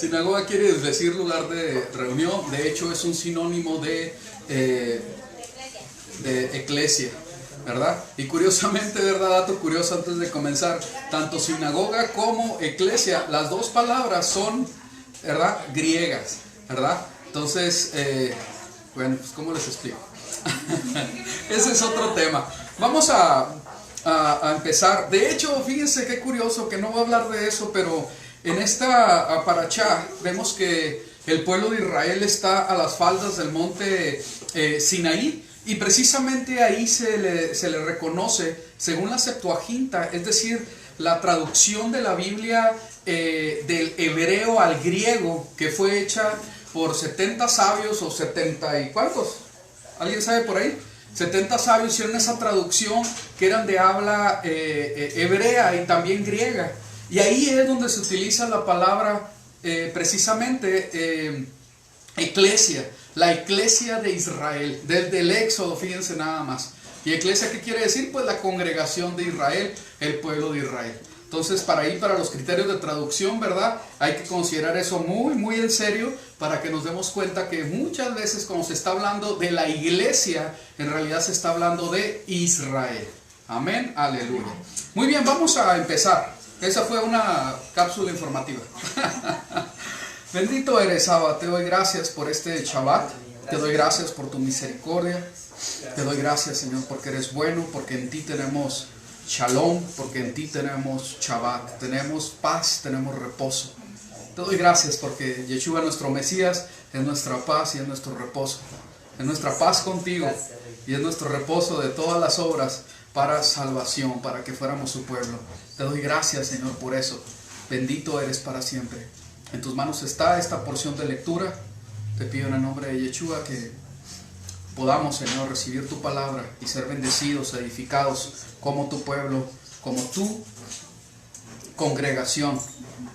Sinagoga quiere decir lugar de reunión. De hecho, es un sinónimo de eclesia, ¿verdad? Y curiosamente, ¿verdad? Dato curioso antes de comenzar, tanto sinagoga como eclesia, las dos palabras son, ¿verdad?, griegas, ¿verdad? Entonces, bueno, pues ¿cómo les explico? Ese es otro tema. Vamos a empezar. De hecho, fíjense qué curioso que no voy a hablar de eso, pero en esta parashá vemos que el pueblo de Israel está a las faldas del monte Sinaí, y precisamente ahí se le reconoce, según la Septuaginta, es decir, la traducción de la Biblia del hebreo al griego, que fue hecha por 70 sabios o 70 y ¿cuántos? ¿Alguien sabe por ahí? 70 sabios hicieron esa traducción, que eran de habla hebrea y también griega. Y ahí es donde se utiliza la palabra precisamente eclesia, la eclesia de Israel, desde el Éxodo, fíjense nada más. ¿Y eclesia qué quiere decir? Pues la congregación de Israel, el pueblo de Israel. Entonces, para los criterios de traducción, ¿verdad? Hay que considerar eso muy, muy en serio, para que nos demos cuenta que muchas veces cuando se está hablando de la iglesia, en realidad se está hablando de Israel. Amén, aleluya. Muy bien, vamos a empezar. Esa fue una cápsula informativa. Bendito eres, Abba, te doy gracias por este Shabbat, te doy gracias por tu misericordia, te doy gracias, Señor, porque eres bueno, porque en ti tenemos Shalom, porque en ti tenemos Shabbat, tenemos paz, tenemos reposo. Te doy gracias porque Yeshua, nuestro Mesías, es nuestra paz y es nuestro reposo. Es nuestra paz contigo y es nuestro reposo de todas las obras para salvación, para que fuéramos su pueblo. Te doy gracias, Señor, por eso. Bendito eres para siempre. En tus manos está esta porción de lectura. Te pido en el nombre de Yeshua que podamos, Señor, recibir tu palabra y ser bendecidos, edificados como tu pueblo, como tu congregación,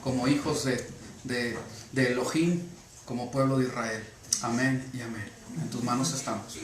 como hijos de Elohim, como pueblo de Israel. Amén y amén. En tus manos estamos.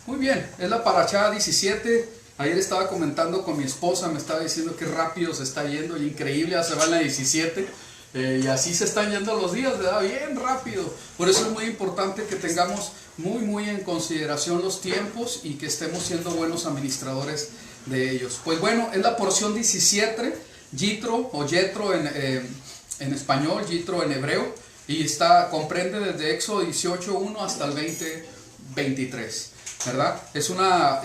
Muy bien, es la parashá 17. Ayer estaba comentando con mi esposa, me estaba diciendo que rápido se está yendo, y increíble, ya se va en la 17. Y así se están yendo los días, ¿verdad? Bien rápido. Por eso es muy importante que tengamos muy en consideración los tiempos y que estemos siendo buenos administradores de ellos. Pues bueno, es la porción 17, Yitro o Yetro en español, Yitro en hebreo, y comprende desde Éxodo 18:1 hasta el 20:23, ¿verdad? Es una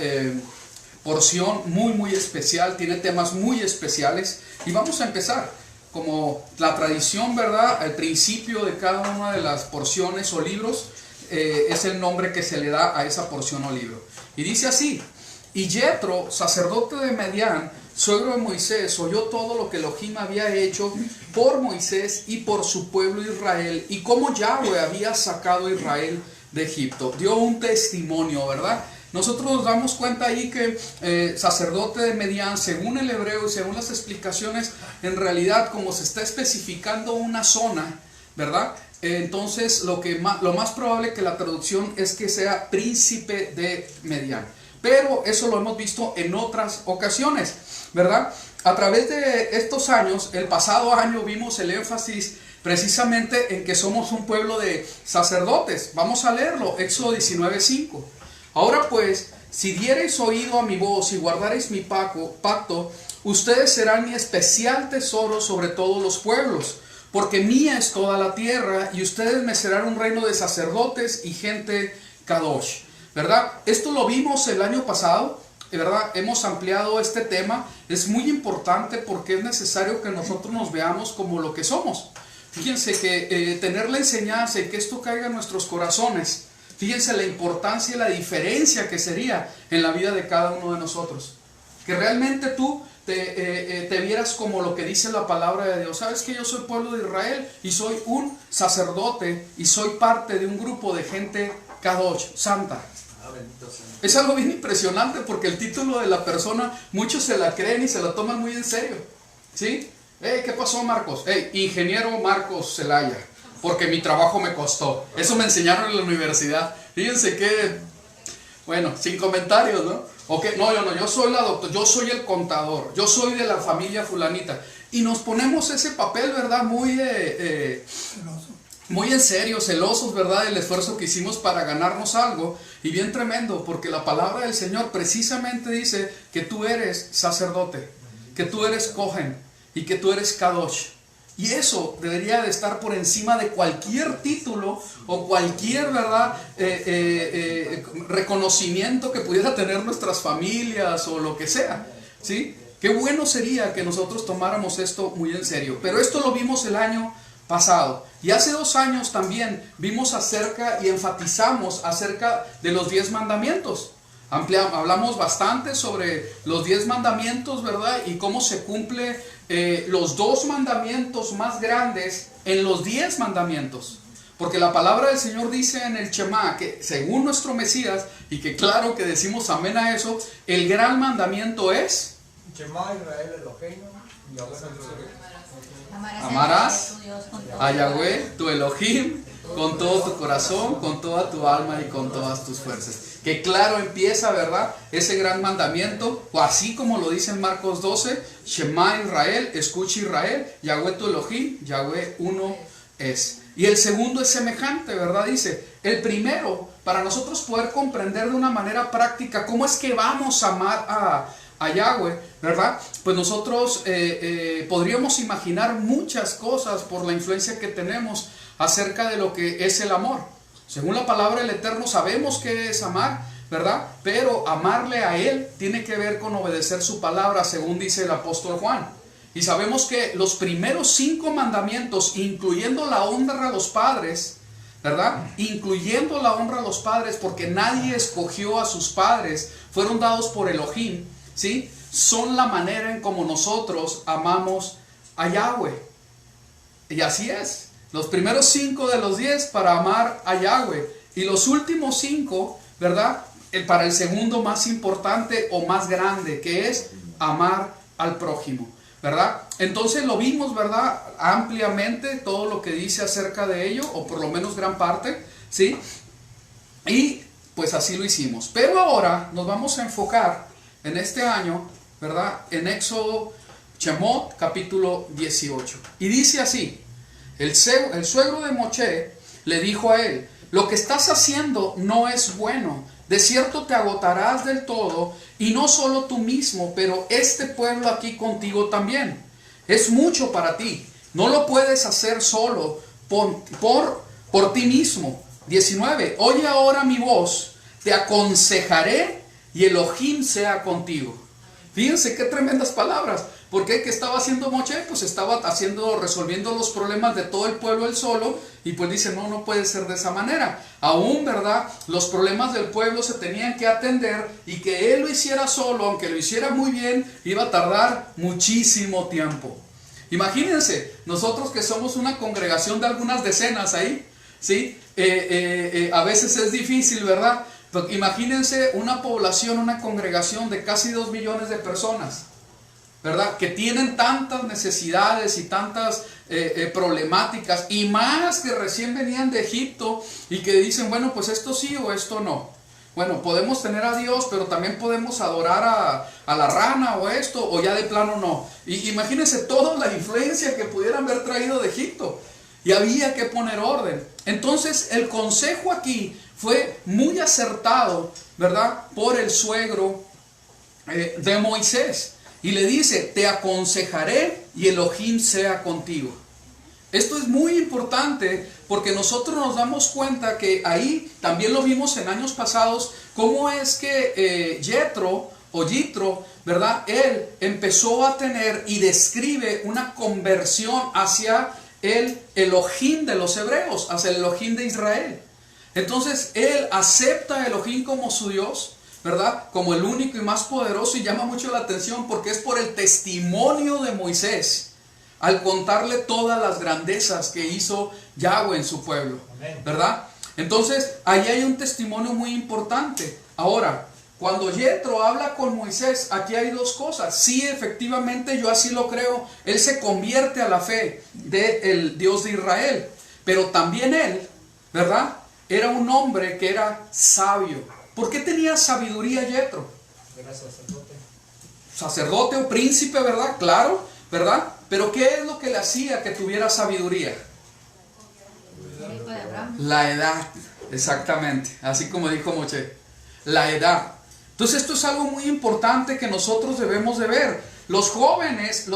porción muy especial, tiene temas muy especiales, y vamos a empezar. Como la tradición, ¿verdad? Al principio de cada una de las porciones o libros es el nombre que se le da a esa porción o libro. Y dice así: y Yetro, sacerdote de Medián, suegro de Moisés, oyó todo lo que Elohim había hecho por Moisés y por su pueblo Israel, y cómo Yahweh había sacado a Israel de Egipto. Dio un testimonio, ¿verdad? Nosotros nos damos cuenta ahí que sacerdote de Medián, según el hebreo y según las explicaciones, en realidad como se está especificando una zona, ¿verdad? Entonces lo más probable que la traducción es que sea príncipe de Medián. Pero eso lo hemos visto en otras ocasiones, ¿verdad? A través de estos años, el pasado año vimos el énfasis precisamente en que somos un pueblo de sacerdotes. Vamos a leerlo, Éxodo 19:5. Ahora pues, si diereis oído a mi voz y guardareis mi pacto, ustedes serán mi especial tesoro sobre todos los pueblos, porque mía es toda la tierra, y ustedes me serán un reino de sacerdotes y gente kadosh, ¿verdad? Esto lo vimos el año pasado, ¿verdad? Hemos ampliado este tema. Es muy importante porque es necesario que nosotros nos veamos como lo que somos. Fíjense que tener la enseñanza y que esto caiga en nuestros corazones. Fíjense la importancia y la diferencia que sería en la vida de cada uno de nosotros. Que realmente tú te vieras como lo que dice la palabra de Dios. Sabes que yo soy pueblo de Israel y soy un sacerdote y soy parte de un grupo de gente kadosh, santa. Es algo bien impresionante porque el título de la persona, muchos se la creen y se la toman muy en serio. ¿Sí? ¿Qué pasó, Marcos? Ingeniero Marcos Zelaya. Porque mi trabajo me costó. Eso me enseñaron en la universidad. Fíjense que, bueno, sin comentarios, ¿no? Okay, no, yo soy la doctora, yo soy el contador, yo soy de la familia fulanita. y nos ponemos ese papel, ¿verdad? Muy en serio, celosos, ¿verdad? El esfuerzo que hicimos para ganarnos algo. Y bien tremendo, porque la palabra del Señor precisamente dice que tú eres sacerdote, que tú eres Cohen y que tú eres Kadosh. Y eso debería de estar por encima de cualquier título o cualquier, ¿verdad? Reconocimiento que pudiera tener nuestras familias o lo que sea, ¿sí? Qué bueno sería que nosotros tomáramos esto muy en serio. Pero esto lo vimos el año pasado. Y hace 2 años también vimos acerca y enfatizamos acerca de los 10 mandamientos. Hablamos bastante sobre los 10 mandamientos, ¿verdad? Y cómo se cumple los 2 mandamientos más grandes en los 10 mandamientos. Porque la palabra del Señor dice en el Shema que según nuestro Mesías, y que claro que decimos amén a eso, el gran mandamiento es Shema Israel Eloheinu, amarás a Yahweh, tu Elohim, con todo tu corazón, con toda tu alma y con todas tus fuerzas. Que claro empieza, ¿verdad? Ese gran mandamiento, o así como lo dice en Marcos 12, Shema Israel, escucha Israel, Yahweh tu Elohim, Yahweh uno es. Y el segundo es semejante, ¿verdad? Dice, el primero, para nosotros poder comprender de una manera práctica cómo es que vamos a amar a Yahweh, ¿verdad? Pues nosotros podríamos imaginar muchas cosas por la influencia que tenemos acerca de lo que es el amor. Según la palabra del Eterno sabemos que es amar, ¿verdad? Pero amarle a Él tiene que ver con obedecer su palabra, según dice el apóstol Juan. Y sabemos que los primeros 5 mandamientos, incluyendo la honra a los padres, ¿verdad? Incluyendo la honra a los padres, porque nadie escogió a sus padres, fueron dados por Elohim, ¿sí? Son la manera en como nosotros amamos a Yahweh. Y así es. Los primeros 5 de los 10 para amar a Yahweh. Y los últimos 5, ¿verdad? Para el segundo más importante o más grande, que es amar al prójimo, ¿verdad? Entonces lo vimos, ¿verdad? Ampliamente todo lo que dice acerca de ello, o por lo menos gran parte, ¿sí? Y pues así lo hicimos. Pero ahora nos vamos a enfocar en este año, ¿verdad? En Éxodo, Shemot, capítulo 18. Y dice así: el suegro de Moshe le dijo a él: lo que estás haciendo no es bueno. De cierto te agotarás del todo, y no solo tú mismo, pero este pueblo aquí contigo también. Es mucho para ti. No lo puedes hacer solo por ti mismo. 19. Oye ahora mi voz, te aconsejaré y Elohim sea contigo. Fíjense qué tremendas palabras. Porque ¿qué estaba haciendo Moshe? Pues estaba resolviendo los problemas de todo el pueblo él solo. Y pues dice, no puede ser de esa manera. Aún, ¿verdad? Los problemas del pueblo se tenían que atender. Y que él lo hiciera solo, aunque lo hiciera muy bien, iba a tardar muchísimo tiempo. Imagínense, nosotros que somos una congregación de algunas decenas ahí, ¿sí? A veces es difícil, ¿verdad? Pero imagínense una población, una congregación de casi 2 millones de personas, ¿verdad? Que tienen tantas necesidades y tantas problemáticas, y más que recién venían de Egipto y que dicen, bueno, pues esto sí o esto no. Bueno, podemos tener a Dios, pero también podemos adorar a la rana o esto, o ya de plano no. Y imagínense toda la influencia que pudieran haber traído de Egipto, y había que poner orden. Entonces el consejo aquí fue muy acertado, ¿verdad? Por el suegro de Moisés. Y le dice, te aconsejaré y Elohim sea contigo. Esto es muy importante porque nosotros nos damos cuenta que ahí, también lo vimos en años pasados, cómo es que Yetro, ¿verdad? Él empezó a tener y describe una conversión hacia el Elohim de los hebreos, hacia el Elohim de Israel. Entonces él acepta a Elohim como su Dios, ¿verdad? Como el único y más poderoso, y llama mucho la atención porque es por el testimonio de Moisés al contarle todas las grandezas que hizo Yahweh en su pueblo, ¿verdad? Entonces ahí hay un testimonio muy importante. Ahora, cuando Yetro habla con Moisés, aquí hay 2 cosas. Sí, efectivamente, yo así lo creo, él se convierte a la fe del Dios de Israel, pero también él, ¿verdad? Era un hombre que era sabio. ¿Por qué tenía sabiduría Yetro? Era sacerdote. Sacerdote o príncipe, ¿verdad? Claro, ¿verdad? Pero ¿qué es lo que le hacía que tuviera sabiduría? La edad, exactamente, así como dijo Moche, la edad. Entonces esto es algo muy importante que nosotros debemos de ver. Los jóvenes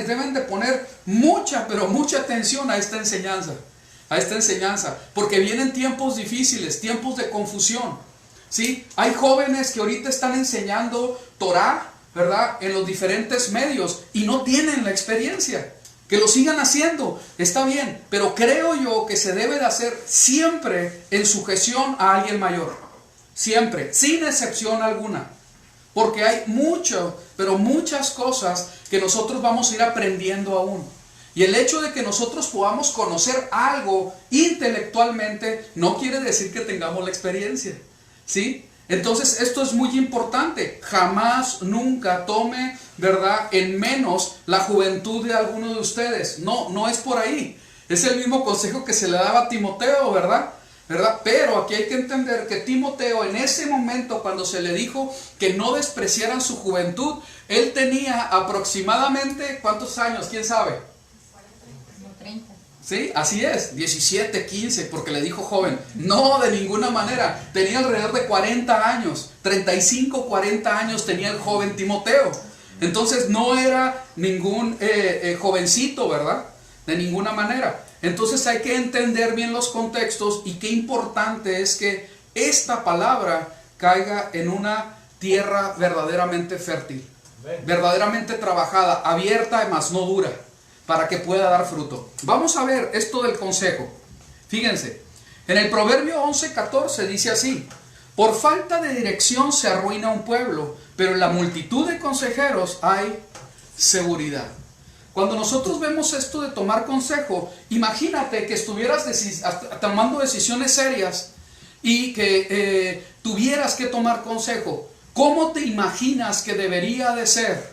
deben de poner mucha, pero mucha atención a esta enseñanza, porque vienen tiempos difíciles, tiempos de confusión, ¿sí? Hay jóvenes que ahorita están enseñando Torah, ¿verdad?, en los diferentes medios y no tienen la experiencia. Que lo sigan haciendo, está bien, pero creo yo que se debe de hacer siempre en sujeción a alguien mayor. Siempre, sin excepción alguna. Porque hay muchas cosas que nosotros vamos a ir aprendiendo aún. Y el hecho de que nosotros podamos conocer algo intelectualmente no quiere decir que tengamos la experiencia, ¿sí? Entonces esto es muy importante. Jamás, nunca tome, ¿verdad?, en menos la juventud de alguno de ustedes. No es por ahí. Es el mismo consejo que se le daba a Timoteo, ¿verdad? Pero aquí hay que entender que Timoteo, en ese momento cuando se le dijo que no despreciaran su juventud, él tenía aproximadamente, ¿cuántos años? ¿Quién sabe? 30. Sí, así es, 17, 15, porque le dijo joven. No, de ninguna manera. Tenía alrededor de 40 años, 35, 40 años tenía el joven Timoteo. Entonces no era ningún jovencito, ¿verdad? De ninguna manera. Entonces hay que entender bien los contextos y qué importante es que esta palabra caiga en una tierra verdaderamente fértil, verdaderamente trabajada, abierta, mas no dura, para que pueda dar fruto. Vamos a ver esto del consejo. Fíjense, en el Proverbio 11:14 dice así: por falta de dirección se arruina un pueblo, pero en la multitud de consejeros hay seguridad. Cuando nosotros vemos esto de tomar consejo, imagínate que estuvieras tomando decisiones serias y que tuvieras que tomar consejo. ¿Cómo te imaginas que debería de ser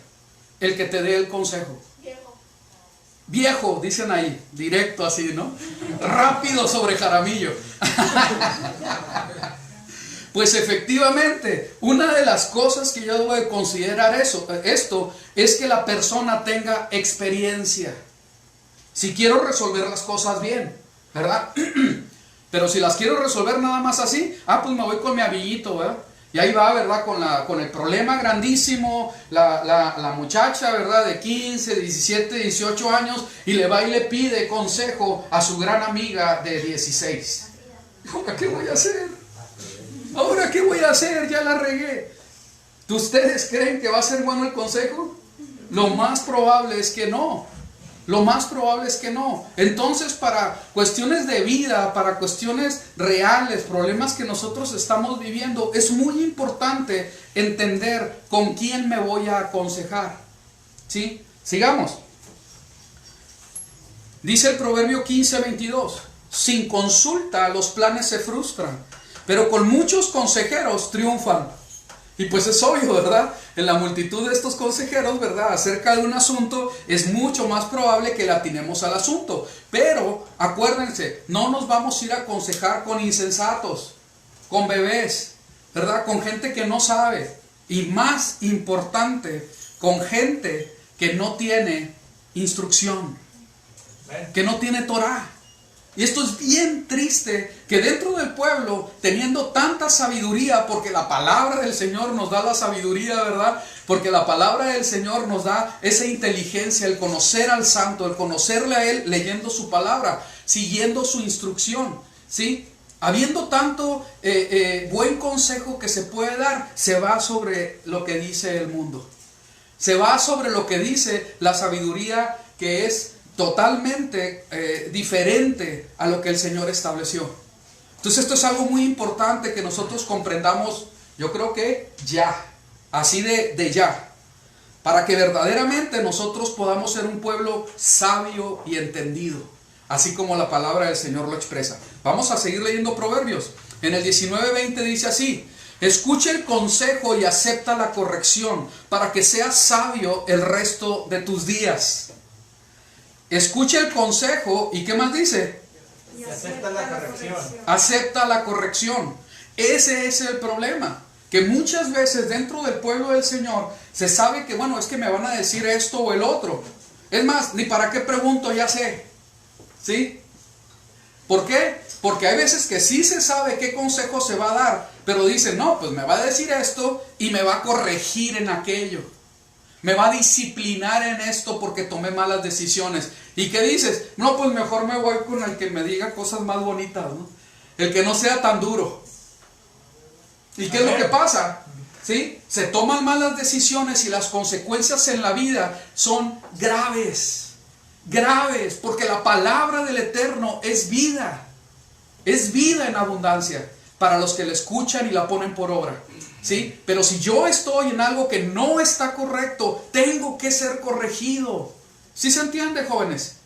el que te dé el consejo? Viejo, dicen ahí, directo así, ¿no? Rápido sobre Jaramillo. Pues efectivamente, una de las cosas que yo debo de considerar esto es que la persona tenga experiencia. Si quiero resolver las cosas bien, ¿verdad? Pero si las quiero resolver nada más así, pues me voy con mi amiguito, ¿verdad? Y ahí va, ¿verdad? Con el problema grandísimo, la muchacha, ¿verdad? De 15, 17, 18 años, y le va y le pide consejo a su gran amiga de 16. ¿Ahora qué voy a hacer? ¿Ahora qué voy a hacer? Ya la regué. ¿Ustedes creen que va a ser bueno el consejo? Lo más probable es que no. Lo más probable es que no. Entonces, para cuestiones de vida, para cuestiones reales, problemas que nosotros estamos viviendo, es muy importante entender con quién me voy a aconsejar. ¿Sí? Sigamos. Dice el Proverbio 15:22: sin consulta los planes se frustran, pero con muchos consejeros triunfan. Y pues es obvio, ¿verdad? En la multitud de estos consejeros, ¿verdad?, acerca de un asunto, es mucho más probable que le atinemos al asunto. Pero acuérdense, no nos vamos a ir a aconsejar con insensatos, con bebés, ¿verdad?, con gente que no sabe. Y más importante, con gente que no tiene instrucción, que no tiene Torah. Y esto es bien triste, que dentro del pueblo, teniendo tanta sabiduría, porque la palabra del Señor nos da la sabiduría, ¿verdad? Porque la palabra del Señor nos da esa inteligencia, el conocer al Santo, el conocerle a Él, leyendo su palabra, siguiendo su instrucción, ¿sí? Habiendo tanto buen consejo que se puede dar, se va sobre lo que dice el mundo. Se va sobre lo que dice la sabiduría, que es totalmente diferente a lo que el Señor estableció. Entonces esto es algo muy importante que nosotros comprendamos, yo creo que ya, así de ya, para que verdaderamente nosotros podamos ser un pueblo sabio y entendido, así como la palabra del Señor lo expresa. Vamos a seguir leyendo Proverbios. En el 19:20 dice así: escucha el consejo y acepta la corrección, para que seas sabio el resto de tus días. Escucha el consejo, ¿y qué más dice? Y acepta la corrección. Acepta la corrección. Ese es el problema, que muchas veces dentro del pueblo del Señor se sabe que, bueno, es que me van a decir esto o el otro. Es más, ni para qué pregunto, ya sé. ¿Sí? ¿Por qué? Porque hay veces que sí se sabe qué consejo se va a dar, pero dicen, no, pues me va a decir esto y me va a corregir en aquello. Me va a disciplinar en esto porque tomé malas decisiones. ¿Y qué dices? No, pues mejor me voy con el que me diga cosas más bonitas, ¿no? El que no sea tan duro. ¿Y qué es lo que pasa? ¿Sí? Se toman malas decisiones y las consecuencias en la vida son graves. Graves, porque la palabra del Eterno es vida. Es vida en abundancia para los que la escuchan y la ponen por obra. ¿Sí? Pero si yo estoy en algo que no está correcto, tengo que ser corregido. ¿Sí se entiende, jóvenes?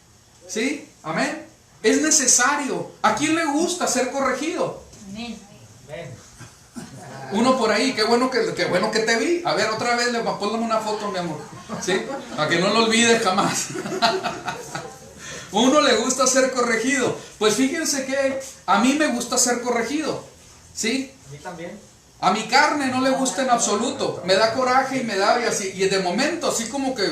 ¿Sí? Amén. Es necesario. ¿A quién le gusta ser corregido? Amén. Uno por ahí, qué bueno que te vi. A ver, otra vez, ponle una foto, mi amor. ¿Sí? Para que no lo olvides jamás. Uno le gusta ser corregido. Pues fíjense que a mí me gusta ser corregido. ¿Sí? A mí también. A mi carne no le gusta en absoluto. Me da coraje y me da, y así, y de momento así como que,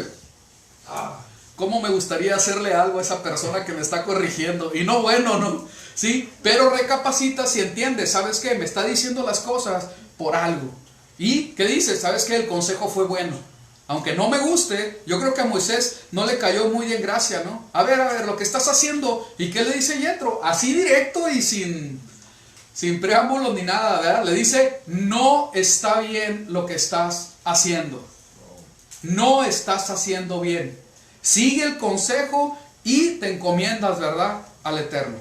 ¿cómo me gustaría hacerle algo a esa persona que me está corrigiendo? Y no, bueno, ¿no? ¿Sí? Pero recapacitas y entiendes, ¿sabes qué? Me está diciendo las cosas por algo. ¿Y qué dices? ¿Sabes qué? El consejo fue bueno. Aunque no me guste, yo creo que a Moisés no le cayó muy en gracia, ¿no? A ver, lo que estás haciendo. ¿Y qué le dice Yetro? Así directo y sin preámbulos ni nada, ¿verdad? Le dice, no está bien lo que estás haciendo. No estás haciendo bien. Sigue el consejo y te encomiendas, ¿verdad?, al Eterno.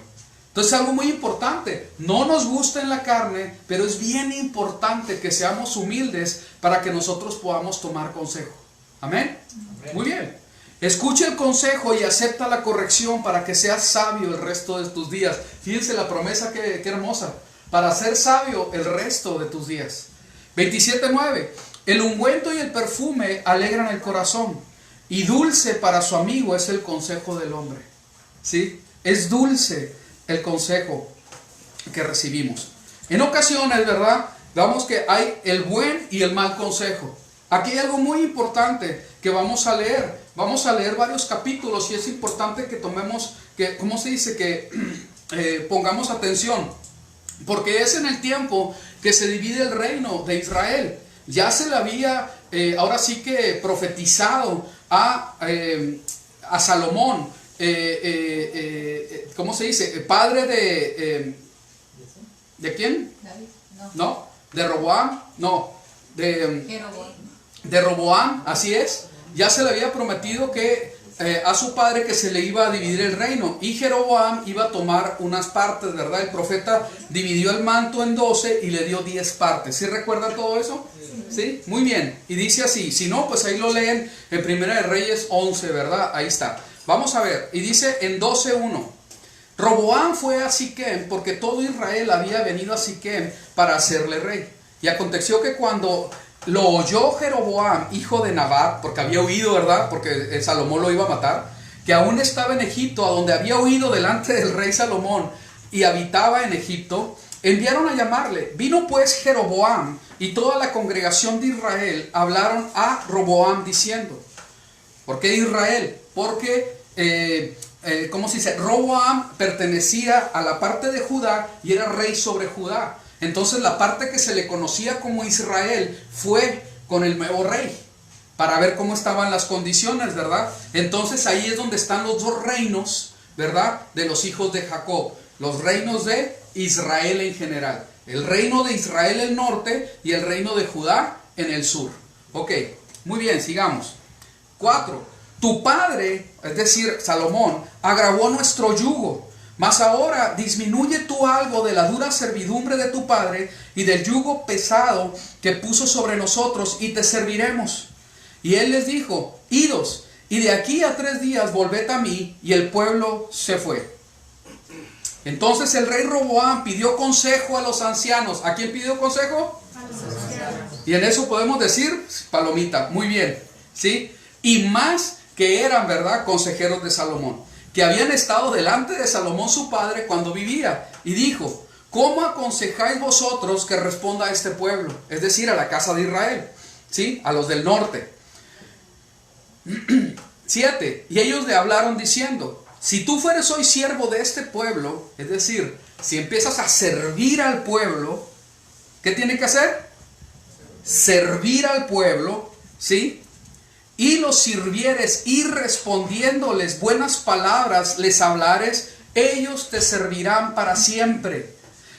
Entonces algo muy importante, no nos gusta en la carne, pero es bien importante que seamos humildes para que nosotros podamos tomar consejo. ¿Amén? Amén. Muy bien. Escucha el consejo y acepta la corrección para que seas sabio el resto de tus días. Fíjense la promesa que hermosa. Para ser sabio el resto de tus días. 27:9. El ungüento y el perfume alegran el corazón, y dulce para su amigo es el consejo del hombre. ¿Sí? Es dulce el consejo que recibimos. En ocasiones, ¿verdad?, vemos que hay el buen y el mal consejo. Aquí hay algo muy importante que vamos a leer. Vamos a leer varios capítulos y es importante que tomemos, que, ¿cómo se dice? Que pongamos atención. Porque es en el tiempo que se divide el reino de Israel. Ya se le había, ahora sí que profetizado a Salomón, ¿cómo se dice? Padre ¿de quién? David, no. ¿No? ¿De Roboam? No. Jeroboam. De Roboam, así es. Ya se le había prometido que a su padre que se le iba a dividir el reino, y Jeroboam iba a tomar unas partes, ¿verdad? El profeta dividió el manto en 12 y le dio 10 partes. ¿Sí recuerdan todo eso? ¿Sí? Muy bien. Y dice así, si no, pues ahí lo leen en Primera de Reyes 11, ¿verdad? Ahí está. Vamos a ver, y dice en 12:1, Roboam fue a Siquem porque todo Israel había venido a Siquem para hacerle rey. Y aconteció que cuando lo oyó Jeroboam, hijo de Nabat, porque había huido, ¿verdad?, porque Salomón lo iba a matar, que aún estaba en Egipto, a donde había huido delante del rey Salomón, y habitaba en Egipto, enviaron a llamarle. Vino pues Jeroboam, y toda la congregación de Israel hablaron a Roboam diciendo, ¿por qué Israel? Porque, ¿cómo se dice? Roboam pertenecía a la parte de Judá y era rey sobre Judá. Entonces la parte que se le conocía como Israel fue con el nuevo rey, para ver cómo estaban las condiciones, ¿verdad? Entonces ahí es donde están los dos reinos, ¿verdad?, de los hijos de Jacob. Los reinos de Israel en general. El reino de Israel en el norte y el reino de Judá en el sur. Ok, muy bien, sigamos. 4. Tu padre, es decir, Salomón, agravó nuestro yugo. Mas ahora disminuye tú algo de la dura servidumbre de tu padre y del yugo pesado que puso sobre nosotros, y te serviremos. Y él les dijo, idos, y de aquí a 3 días volved a mí. Y el pueblo se fue. Entonces el rey Roboam pidió consejo a los ancianos. ¿A quién pidió consejo? A los ancianos. Y en eso podemos decir, palomita, muy bien, ¿sí? Y más que eran, ¿verdad?, consejeros de Salomón, que habían estado delante de Salomón su padre cuando vivía, y dijo, ¿cómo aconsejáis vosotros que responda a este pueblo? Es decir, a la casa de Israel, ¿sí?, a los del norte. 7. Y ellos le hablaron diciendo: si tú fueres hoy siervo de este pueblo, es decir, si empiezas a servir al pueblo, ¿qué tiene que hacer? Servir al pueblo, ¿sí? Y los sirvieres y respondiéndoles buenas palabras les hablares, ellos te servirán para siempre.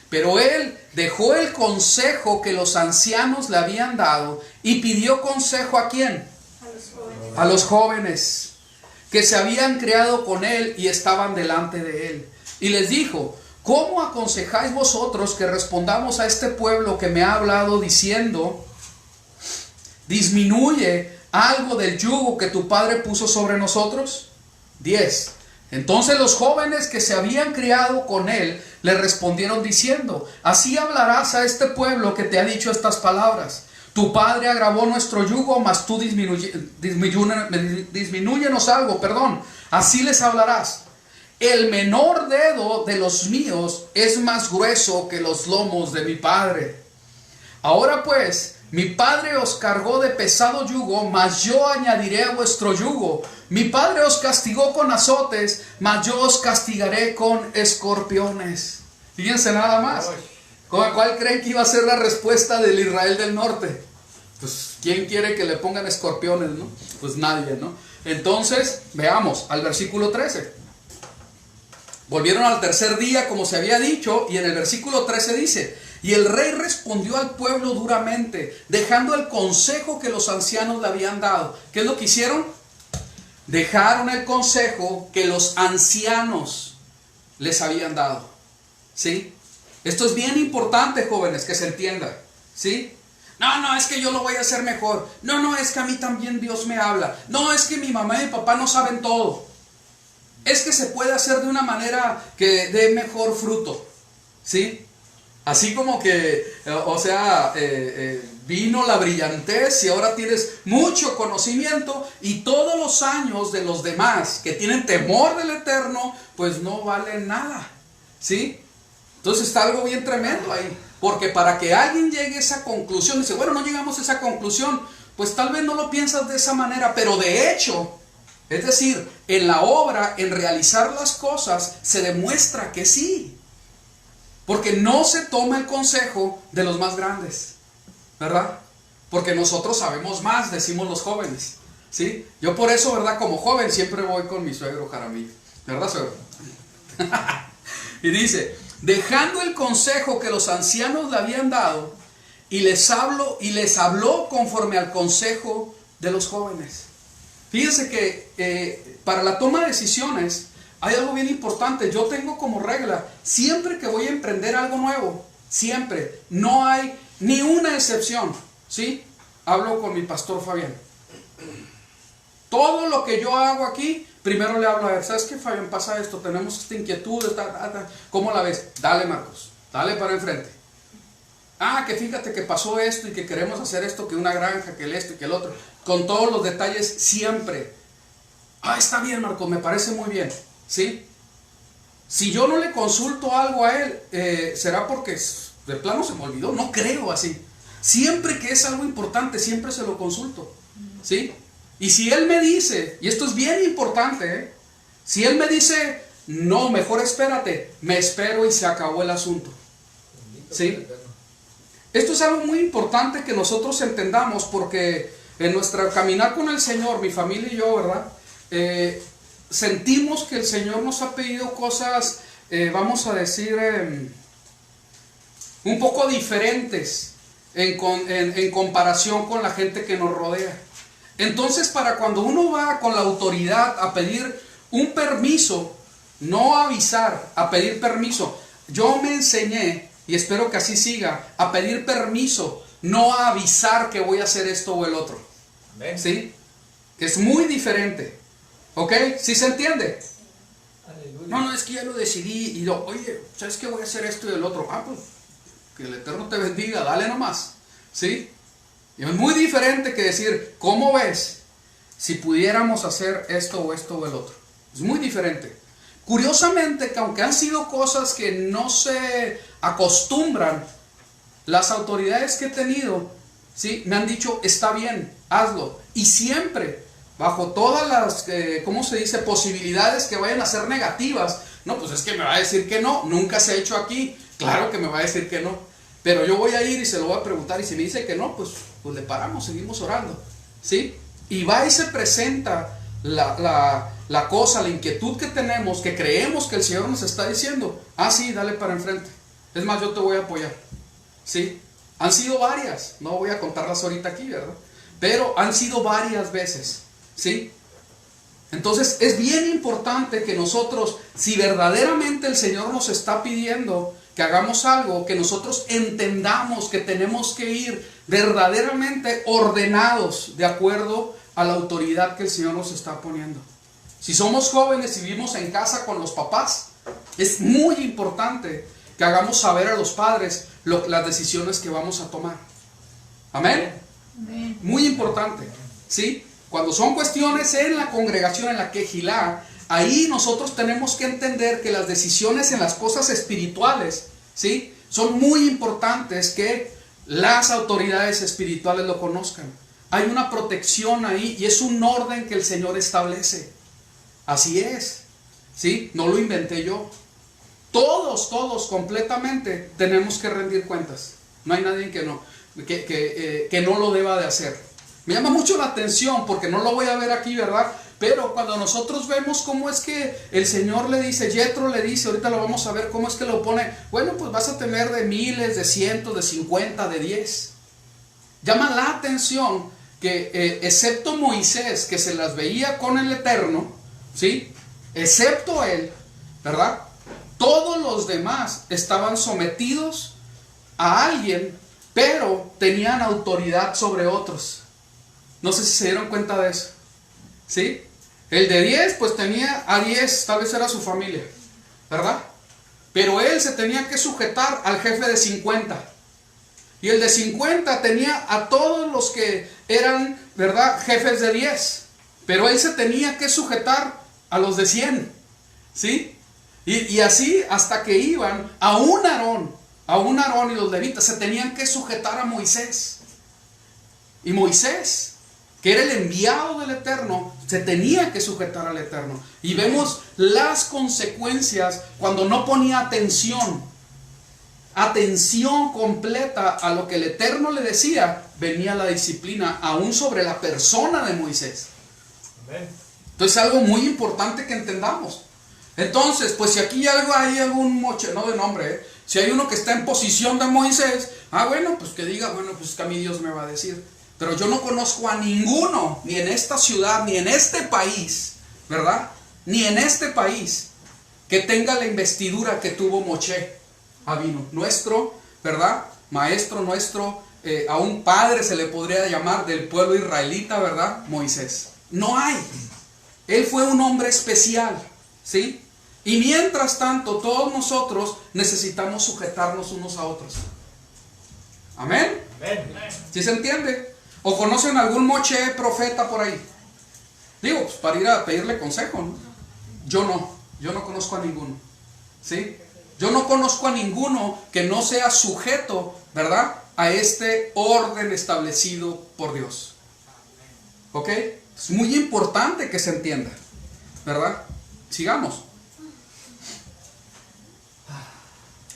Pero él dejó el consejo que los ancianos le habían dado y pidió consejo ¿a quién? A los jóvenes que se habían criado con él y estaban delante de él. Y les dijo: ¿cómo aconsejáis vosotros que respondamos a este pueblo que me ha hablado diciendo: disminuye algo del yugo que tu padre puso sobre nosotros? 10. Entonces los jóvenes que se habían criado con él le respondieron diciendo: así hablarás a este pueblo que te ha dicho estas palabras. Tu padre agravó nuestro yugo, mas tú disminúyenos algo, así les hablarás. El menor dedo de los míos es más grueso que los lomos de mi padre. Ahora pues, mi padre os cargó de pesado yugo, mas yo añadiré a vuestro yugo. Mi padre os castigó con azotes, mas yo os castigaré con escorpiones. Fíjense nada más. ¿Cuál creen que iba a ser la respuesta del Israel del norte? Pues, ¿quién quiere que le pongan escorpiones, no? Pues nadie, ¿no? Entonces, veamos al versículo 13. Volvieron al tercer día, como se había dicho, y en el versículo 13 dice: y el rey respondió al pueblo duramente, dejando el consejo que los ancianos le habían dado. ¿Qué es lo que hicieron? Dejaron el consejo que los ancianos les habían dado. ¿Sí? Esto es bien importante, jóvenes, que se entienda. ¿Sí? No, es que yo lo voy a hacer mejor. No, es que a mí también Dios me habla. No, es que mi mamá y mi papá no saben todo. Es que se puede hacer de una manera que dé mejor fruto. ¿Sí? Así como que, vino la brillantez y ahora tienes mucho conocimiento y todos los años de los demás que tienen temor del Eterno, pues no valen nada. ¿Sí? Entonces está algo bien tremendo ahí. Porque para que alguien llegue a esa conclusión, dice, bueno, no llegamos a esa conclusión, pues tal vez no lo piensas de esa manera, pero de hecho, es decir, en la obra, en realizar las cosas, se demuestra que sí. Porque no se toma el consejo de los más grandes, ¿verdad? Porque nosotros sabemos más, decimos los jóvenes, ¿sí? Yo por eso, ¿verdad? Como joven siempre voy con mi suegro Jaramillo, ¿verdad, suegro? Y dice: dejando el consejo que los ancianos le habían dado, y les habló conforme al consejo de los jóvenes. Fíjense que para la toma de decisiones hay algo bien importante. Yo tengo como regla, siempre que voy a emprender algo nuevo, siempre, no hay ni una excepción, ¿sí? Hablo con mi pastor Fabián. Todo lo que yo hago aquí, primero le hablo a él: ¿sabes qué, Fabián? Pasa esto, tenemos esta inquietud, ¿cómo la ves? Dale, Marcos, dale para enfrente. Que fíjate que pasó esto y que queremos hacer esto, que una granja, que el esto y que el otro, con todos los detalles siempre. Está bien, Marcos, me parece muy bien, ¿sí? Si yo no le consulto algo a él, será porque de plano se me olvidó. No creo así. Siempre que es algo importante, siempre se lo consulto, ¿sí? Y si él me dice, y esto es bien importante, si él me dice, no, mejor espérate, me espero y se acabó el asunto, ¿sí? Esto es algo muy importante que nosotros entendamos, porque en nuestra caminar con el Señor, mi familia y yo, ¿verdad? Sentimos que el Señor nos ha pedido cosas, vamos a decir, un poco diferentes en comparación con la gente que nos rodea. Entonces, para cuando uno va con la autoridad a pedir un permiso, no avisar, a pedir permiso. Yo me enseñé, y espero que así siga, a pedir permiso, no a avisar que voy a hacer esto o el otro. ¿Sí? Que es muy diferente. ¿Ok? ¿Sí se entiende? Aleluya. No, es que ya lo decidí y oye, ¿sabes qué? Voy a hacer esto y el otro. Pues que el Eterno te bendiga, dale nomás. ¿Sí? Y es muy diferente que decir, ¿cómo ves si pudiéramos hacer esto o el otro? Es muy diferente. Curiosamente, que aunque han sido cosas que no se acostumbran, las autoridades que he tenido, ¿sí?, me han dicho, está bien, hazlo. Y siempre bajo todas las, ¿cómo se dice?, posibilidades que vayan a ser negativas. No, pues es que me va a decir que no, nunca se ha hecho aquí, claro que me va a decir que no, pero yo voy a ir y se lo voy a preguntar, y si me dice que no, pues le paramos, seguimos orando, ¿sí? Y va y se presenta la cosa, la inquietud que tenemos, que creemos que el Señor nos está diciendo, ah, sí, dale para enfrente, es más, yo te voy a apoyar, ¿sí? Han sido varias, no voy a contarlas ahorita aquí, ¿verdad? Pero han sido varias veces, ¿sí? Entonces es bien importante que nosotros, si verdaderamente el Señor nos está pidiendo que hagamos algo, que nosotros entendamos que tenemos que ir verdaderamente ordenados de acuerdo a la autoridad que el Señor nos está poniendo. Si somos jóvenes y vivimos en casa con los papás, es muy importante que hagamos saber a los padres las decisiones que vamos a tomar. Amén. Amén. Muy importante, ¿sí? Cuando son cuestiones en la congregación, en la quejilá, ahí nosotros tenemos que entender que las decisiones en las cosas espirituales, ¿sí?, son muy importantes que las autoridades espirituales lo conozcan. Hay una protección ahí y es un orden que el Señor establece. Así es, ¿sí? No lo inventé yo. Todos completamente tenemos que rendir cuentas. No hay nadie que no lo deba de hacer. Me llama mucho la atención porque no lo voy a ver aquí, ¿verdad? Pero cuando nosotros vemos cómo es que el Señor le dice, Yetro le dice, ahorita lo vamos a ver cómo es que lo pone, bueno, pues vas a tener de miles, de cientos, de 50, de 10. Llama la atención que excepto Moisés, que se las veía con el Eterno, ¿sí?, excepto él, ¿verdad?, todos los demás estaban sometidos a alguien, pero tenían autoridad sobre otros. No sé si se dieron cuenta de eso, ¿sí? El de 10 pues tenía a 10, tal vez era su familia, ¿verdad? Pero él se tenía que sujetar al jefe de 50. Y el de 50 tenía a todos los que eran, ¿verdad?, jefes de 10. Pero él se tenía que sujetar a los de 100, ¿sí? Y así hasta que iban a un Aarón y los levitas se tenían que sujetar a Moisés. Y Moisés, que era el enviado del Eterno, se tenía que sujetar al Eterno. Y vemos las consecuencias cuando no ponía atención completa a lo que el Eterno le decía, venía la disciplina aún sobre la persona de Moisés. Entonces es algo muy importante que entendamos. Entonces, pues si aquí hay algún moche, no de nombre, si hay uno que está en posición de Moisés, bueno, pues que diga, bueno, pues que a mí Dios me va a decir. Pero yo no conozco a ninguno, ni en esta ciudad, ni en este país, ¿verdad?, ni en este país, que tenga la investidura que tuvo Moche Abino, nuestro, ¿verdad?, maestro nuestro, a un padre se le podría llamar del pueblo israelita, ¿verdad?, Moisés. No hay. Él fue un hombre especial, ¿sí? Y mientras tanto, todos nosotros necesitamos sujetarnos unos a otros. ¿Amén? ¿Sí se entiende? ¿O conocen algún moche profeta por ahí? Digo, pues para ir a pedirle consejo, ¿no? Yo no conozco a ninguno, ¿sí? Yo no conozco a ninguno que no sea sujeto, ¿verdad?, a este orden establecido por Dios. ¿Ok? Es muy importante que se entienda, ¿verdad? Sigamos.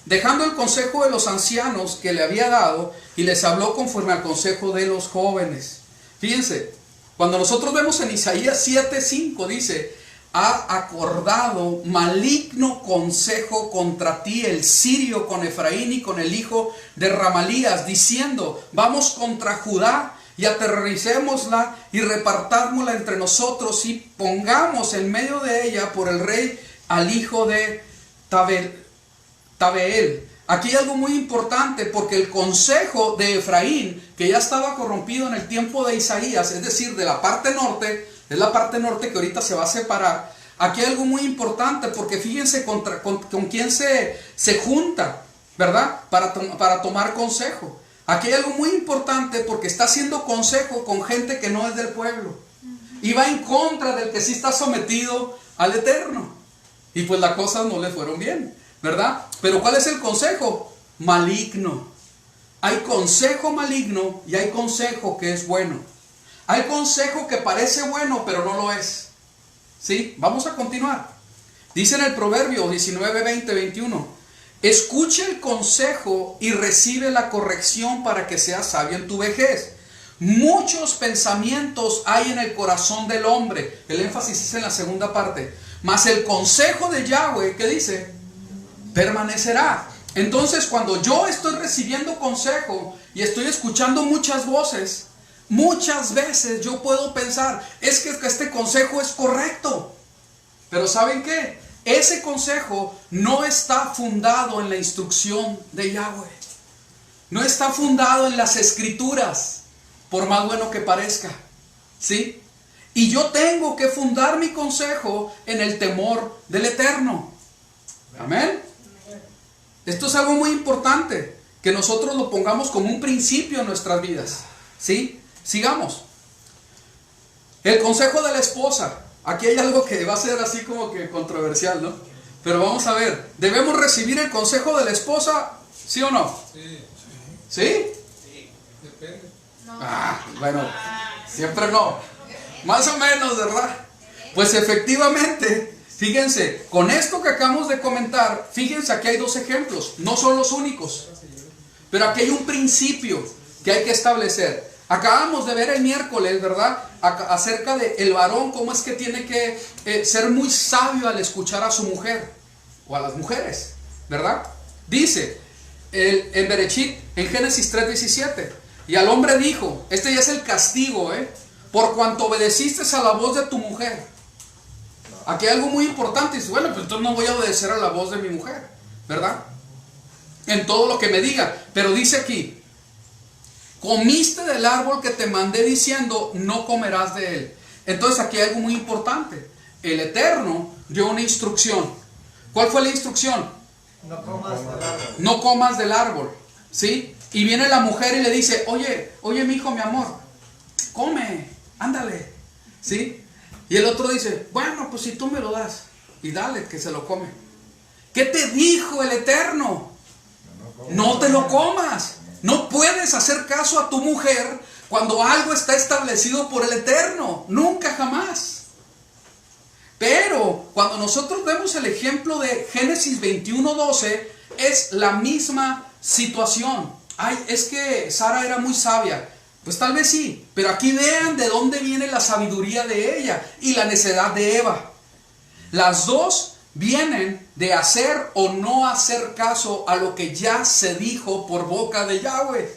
Dejando el consejo de los ancianos que le había dado, y les habló conforme al consejo de los jóvenes. Fíjense, cuando nosotros vemos en Isaías 7:5, dice, ha acordado maligno consejo contra ti el sirio con Efraín y con el hijo de Ramalías, diciendo, vamos contra Judá y aterroricémosla y repartámosla entre nosotros y pongamos en medio de ella por el rey al hijo de Tabeel. Aquí hay algo muy importante, porque el consejo de Efraín, que ya estaba corrompido en el tiempo de Isaías, es decir, de la parte norte, es la parte norte que ahorita se va a separar. Aquí hay algo muy importante, porque fíjense con quién se junta, ¿verdad?, para tomar consejo. Aquí hay algo muy importante, porque está haciendo consejo con gente que no es del pueblo, y va en contra del que sí está sometido al Eterno, y pues las cosas no le fueron bien, ¿verdad? Pero ¿cuál es el consejo? Maligno. Hay consejo maligno y hay consejo que es bueno. Hay consejo que parece bueno, pero no lo es. ¿Sí? Vamos a continuar. Dice en el Proverbio 19, 20, 21. Escucha el consejo y recibe la corrección para que seas sabio en tu vejez. Muchos pensamientos hay en el corazón del hombre. El énfasis es en la segunda parte. Mas el consejo de Yahweh, ¿qué dice? Permanecerá. Entonces, cuando yo estoy recibiendo consejo y estoy escuchando muchas voces, muchas veces yo puedo pensar, es que este consejo es correcto. Pero ¿saben qué? Ese consejo no está fundado en la instrucción de Yahweh. No está fundado en las escrituras, por más bueno que parezca. ¿Sí? Y yo tengo que fundar mi consejo en el temor del Eterno. Amén. Esto es algo muy importante, que nosotros lo pongamos como un principio en nuestras vidas. ¿Sí? Sigamos. El consejo de la esposa. Aquí hay algo que va a ser así como que controversial, ¿no? Pero vamos a ver. ¿Debemos recibir el consejo de la esposa? ¿Sí o no? Sí. ¿Sí? Sí. Depende. Bueno, siempre no. Más o menos, ¿verdad? Pues efectivamente, fíjense, con esto que acabamos de comentar, fíjense, aquí hay dos ejemplos, no son los únicos. Pero aquí hay un principio que hay que establecer. Acabamos de ver el miércoles, ¿verdad? Acerca de el varón, cómo es que tiene que ser muy sabio al escuchar a su mujer, o a las mujeres, ¿verdad? Dice, en Berechit, en Génesis 3:17, y al hombre dijo, este ya es el castigo, por cuanto obedeciste a la voz de tu mujer. Aquí hay algo muy importante, dice, bueno, pues entonces no voy a obedecer a la voz de mi mujer, ¿verdad? En todo lo que me diga, pero dice aquí, comiste del árbol que te mandé diciendo, no comerás de él. Entonces aquí hay algo muy importante. El Eterno dio una instrucción. ¿Cuál fue la instrucción? No comas del árbol. No comas del árbol, ¿sí? Y viene la mujer y le dice, oye mi hijo, mi amor, come, ándale, ¿sí? Y el otro dice, bueno, pues si tú me lo das, y dale que se lo come. ¿Qué te dijo el Eterno? No te lo comas. No puedes hacer caso a tu mujer cuando algo está establecido por el Eterno. Nunca, jamás. Pero cuando nosotros vemos el ejemplo de Génesis 21:12, es la misma situación. Ay, es que Sara era muy sabia. Pues tal vez sí, pero aquí vean de dónde viene la sabiduría de ella y la necedad de Eva. Las dos vienen de hacer o no hacer caso a lo que ya se dijo por boca de Yahweh.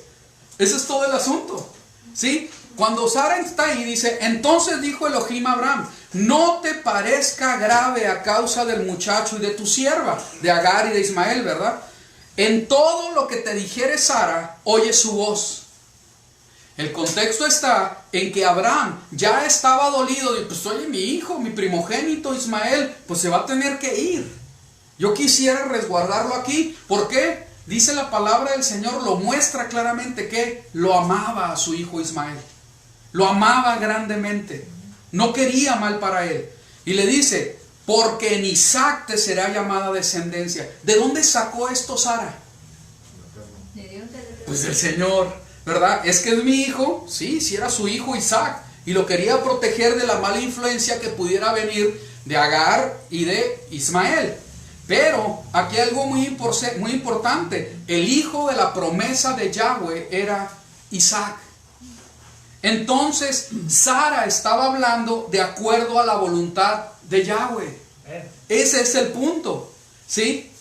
Ese es todo el asunto, ¿sí? Cuando Sara está ahí, dice, entonces dijo Elohim a Abraham, no te parezca grave a causa del muchacho y de tu sierva, de Agar y de Ismael, ¿verdad? En todo lo que te dijere Sara, oye su voz. El contexto está en que Abraham ya estaba dolido de, pues oye, mi hijo, mi primogénito Ismael, pues se va a tener que ir. Yo quisiera resguardarlo aquí. ¿Por qué? Dice la palabra del Señor, lo muestra claramente que lo amaba a su hijo Ismael. Lo amaba grandemente. No quería mal para él. Y le dice, porque en Isaac te será llamada descendencia. ¿De dónde sacó esto Sara? Pues del Señor. ¿Verdad? Es que es mi hijo, sí era su hijo Isaac, y lo quería proteger de la mala influencia que pudiera venir de Agar y de Ismael. Pero aquí hay algo muy importante, el hijo de la promesa de Yahweh era Isaac. Entonces Sara estaba hablando de acuerdo a la voluntad de Yahweh. Ese es el punto, ¿sí?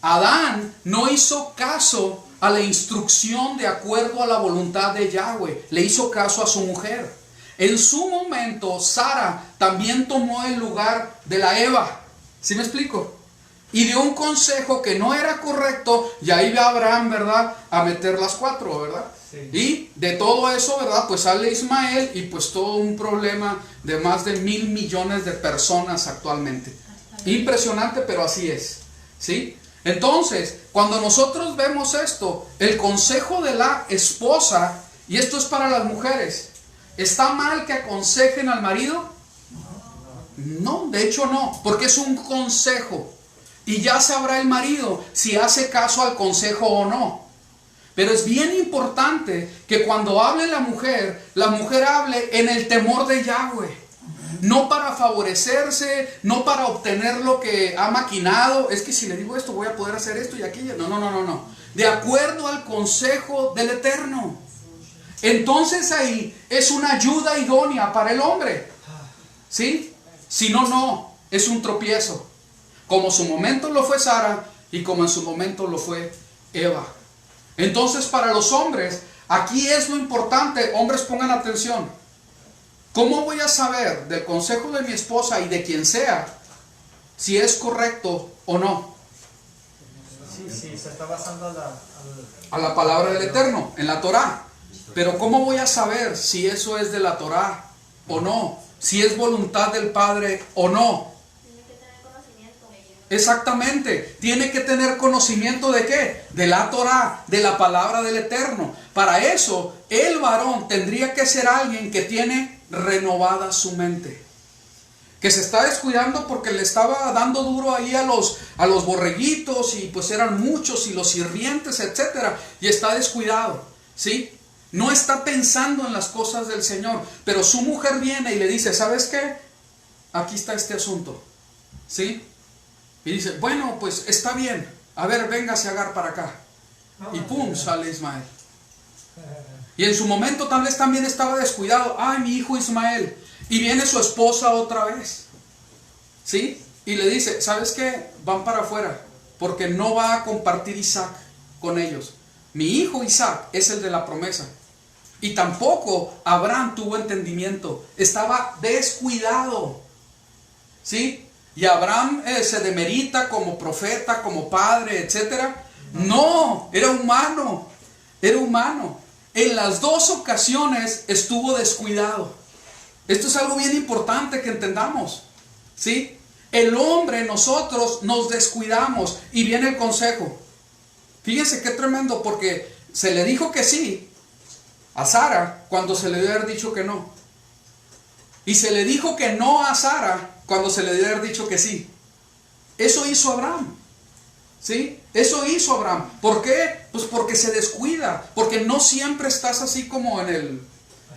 Adán no hizo caso a la instrucción de acuerdo a la voluntad de Yahweh. Le hizo caso a su mujer. En su momento, Sara también tomó el lugar de la Eva. ¿Sí me explico? Y dio un consejo que no era correcto. Y ahí va Abraham, ¿verdad? A meter las 4, ¿verdad? Sí. Y de todo eso, ¿verdad? Pues sale Ismael y pues todo un problema de más de 1,000 millones de personas actualmente. Impresionante, pero así es. ¿Sí? Entonces, cuando nosotros vemos esto, el consejo de la esposa, y esto es para las mujeres, ¿está mal que aconsejen al marido? No, de hecho no, porque es un consejo. Y ya sabrá el marido si hace caso al consejo o no. Pero es bien importante que cuando hable la mujer hable en el temor de Yahweh. No para favorecerse, no para obtener lo que ha maquinado. Es que si le digo esto voy a poder hacer esto y aquello. No. De acuerdo al consejo del Eterno. Entonces ahí es una ayuda idónea para el hombre. ¿Sí? Si no, no. Es un tropiezo. Como en su momento lo fue Sara y como en su momento lo fue Eva. Entonces para los hombres, aquí es lo importante. Hombres, pongan atención. ¿Cómo voy a saber del consejo de mi esposa y de quien sea si es correcto o no? Sí, se está basando a la palabra del Eterno, en la Torá. Pero ¿cómo voy a saber si eso es de la Torá o no? Si es voluntad del Padre o no. Tiene que tener conocimiento. Exactamente. Tiene que tener conocimiento ¿de qué? De la Torá, de la palabra del Eterno. Para eso, el varón tendría que ser alguien que tiene renovada su mente. Que se está descuidando porque le estaba dando duro ahí a los borreguitos y pues eran muchos y los sirvientes, etcétera, y está descuidado, ¿sí? No está pensando en las cosas del Señor, pero su mujer viene y le dice, ¿sabes qué? Aquí está este asunto, ¿sí? Y dice, bueno, pues está bien, a ver, véngase Agar para acá. Y pum, sale Ismael. Y en su momento tal vez también estaba descuidado. Ay, mi hijo Ismael. Y viene su esposa otra vez, ¿sí? Y le dice, ¿sabes qué? Van para afuera, porque no va a compartir Isaac con ellos. Mi hijo Isaac es el de la promesa. Y tampoco Abraham tuvo entendimiento. Estaba descuidado, ¿sí? Y Abraham se demerita como profeta, como padre, etcétera. No, era humano. Era humano. En las dos ocasiones estuvo descuidado. Esto es algo bien importante que entendamos, ¿sí? El hombre, nosotros nos descuidamos y viene el consejo. Fíjense qué tremendo, porque se le dijo que sí a Sara cuando se le debe haber dicho que no. Y se le dijo que no a Sara cuando se le debe haber dicho que sí. Eso hizo Abraham. ¿Sí? Eso hizo Abraham. ¿Por qué? Pues porque se descuida. Porque no siempre estás así como en el